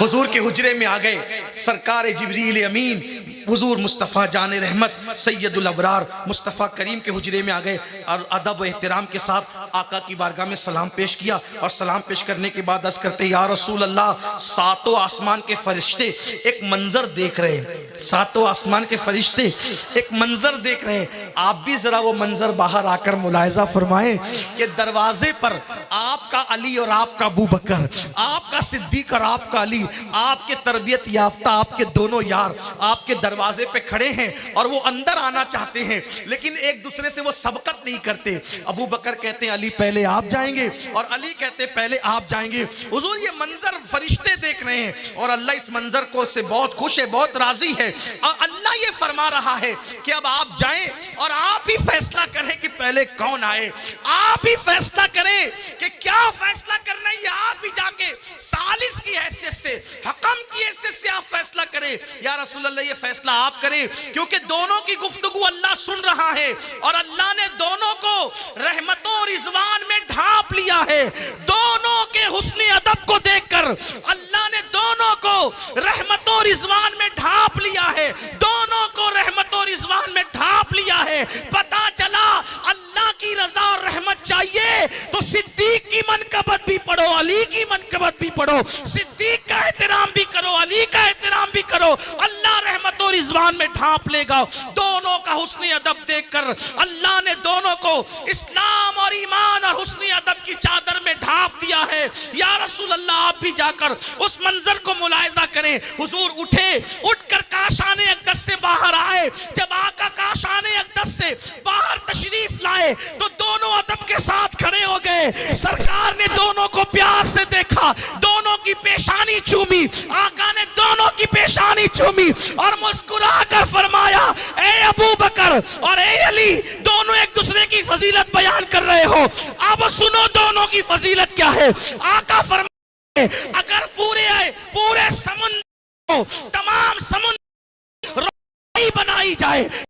हुजूर के हुजरे में आ गए। सरकार जिब्रील अमीन हुजूर मुस्तफ़ा जान रहमत सैयदुल अबरार मुस्तफ़ा करीम के हुजरे में आ गए और अदब व एहतराम के साथ आका की बारगाह में सलाम पेश किया। और सलाम पेश करने के बाद अर्ज़ करते, या रसूल अल्लाह, सातों आसमान के फरिश्ते एक मंजर देख रहे हैं, सातों आसमान के फरिश्ते एक मंजर देख रहे हैं। आप भी जरा वो मंजर बाहर आकर मुलाहिजा फरमाएं कि दरवाजे पर आपका अली और आपका अबू बकर, आपका सिद्दीक और आपका अली, आपके तरबियत याफ्ता आपके दोनों यार आपके दरवाजे पे खड़े हैं और वो अंदर आना चाहते हैं, लेकिन एक दूसरे से वो सबकत नहीं करते। अबू बकर कहते हैं अली पहले आप जाएंगे, और अली कहते हैं पहले आप जाएंगे। हुजूर ये मंजर फरिश्ते देख रहे हैं और अल्लाह इस मंजर को से बहुत खुश है, बहुत राजी है। और अल्लाह ये फरमा रहा है कि अब आप जाएं और आप ही फैसला करें कि पहले कौन आए, आप ही फैसला करें कि क्या फैसला करना है। ये आप ही जाके सालिस की हैसियत से, हकम की हैसियत से आप फैसला करें। या रसूल अल्लाह ये फैसला आप करें, क्योंकि दोनों की गुफ्तगू अल्लाह सुन रहा है और अल्लाह ने दोनों को रहमतों और रिजवान में ढांप लिया है। दोनों के हुस्न अदब को देखकर अल्लाह ने दोनों को रहमतों और रिजवान में ढांप लिया है, दोनों को रहमतों और रिजवान में ढांप लिया है। पता चला अल्लाह की रजा और रहमत चाहिए तो सिद्दीक की मनकबत भी पढ़ो, अली की मनकबत भी पढ़ो, सिद्दीक का एहतराम भी करो, अली का एहतराम भी करो, अल्लाह रहमत और रिजवान में ढांप लेगा। दोनों का हुस्न अदब देखकर अल्लाह ने दोनों को इस्लाम और ईमान और हुस्न अदब की चादर में ढांप दिया है। या रसूल अल्लाह आप भी जाकर उस मंजर को मुलाहिजा करें। हुजूर उठे, उठकर काशाने अक़दस से बाहर आए। जब आका काशाने अक़दस से बाहर तशरीफ लाए तो दोनों अदब के साथ खड़े हो गए। सरकार ने दोनों को प्यार से देखा, दोनों की पेशानी चूमी, आका ने दोनों की पेशानी चूमी और मुस्कुरा कर फरमाया, ए अबू बकर और ए अली, दोनों एक दूसरे की फजीलत बयान कर रहे हो, अब सुनो दोनों की फजीलत क्या है। आका फरमाए, अगर पूरे समुद्र, तमाम समुद्र बनाई जाए,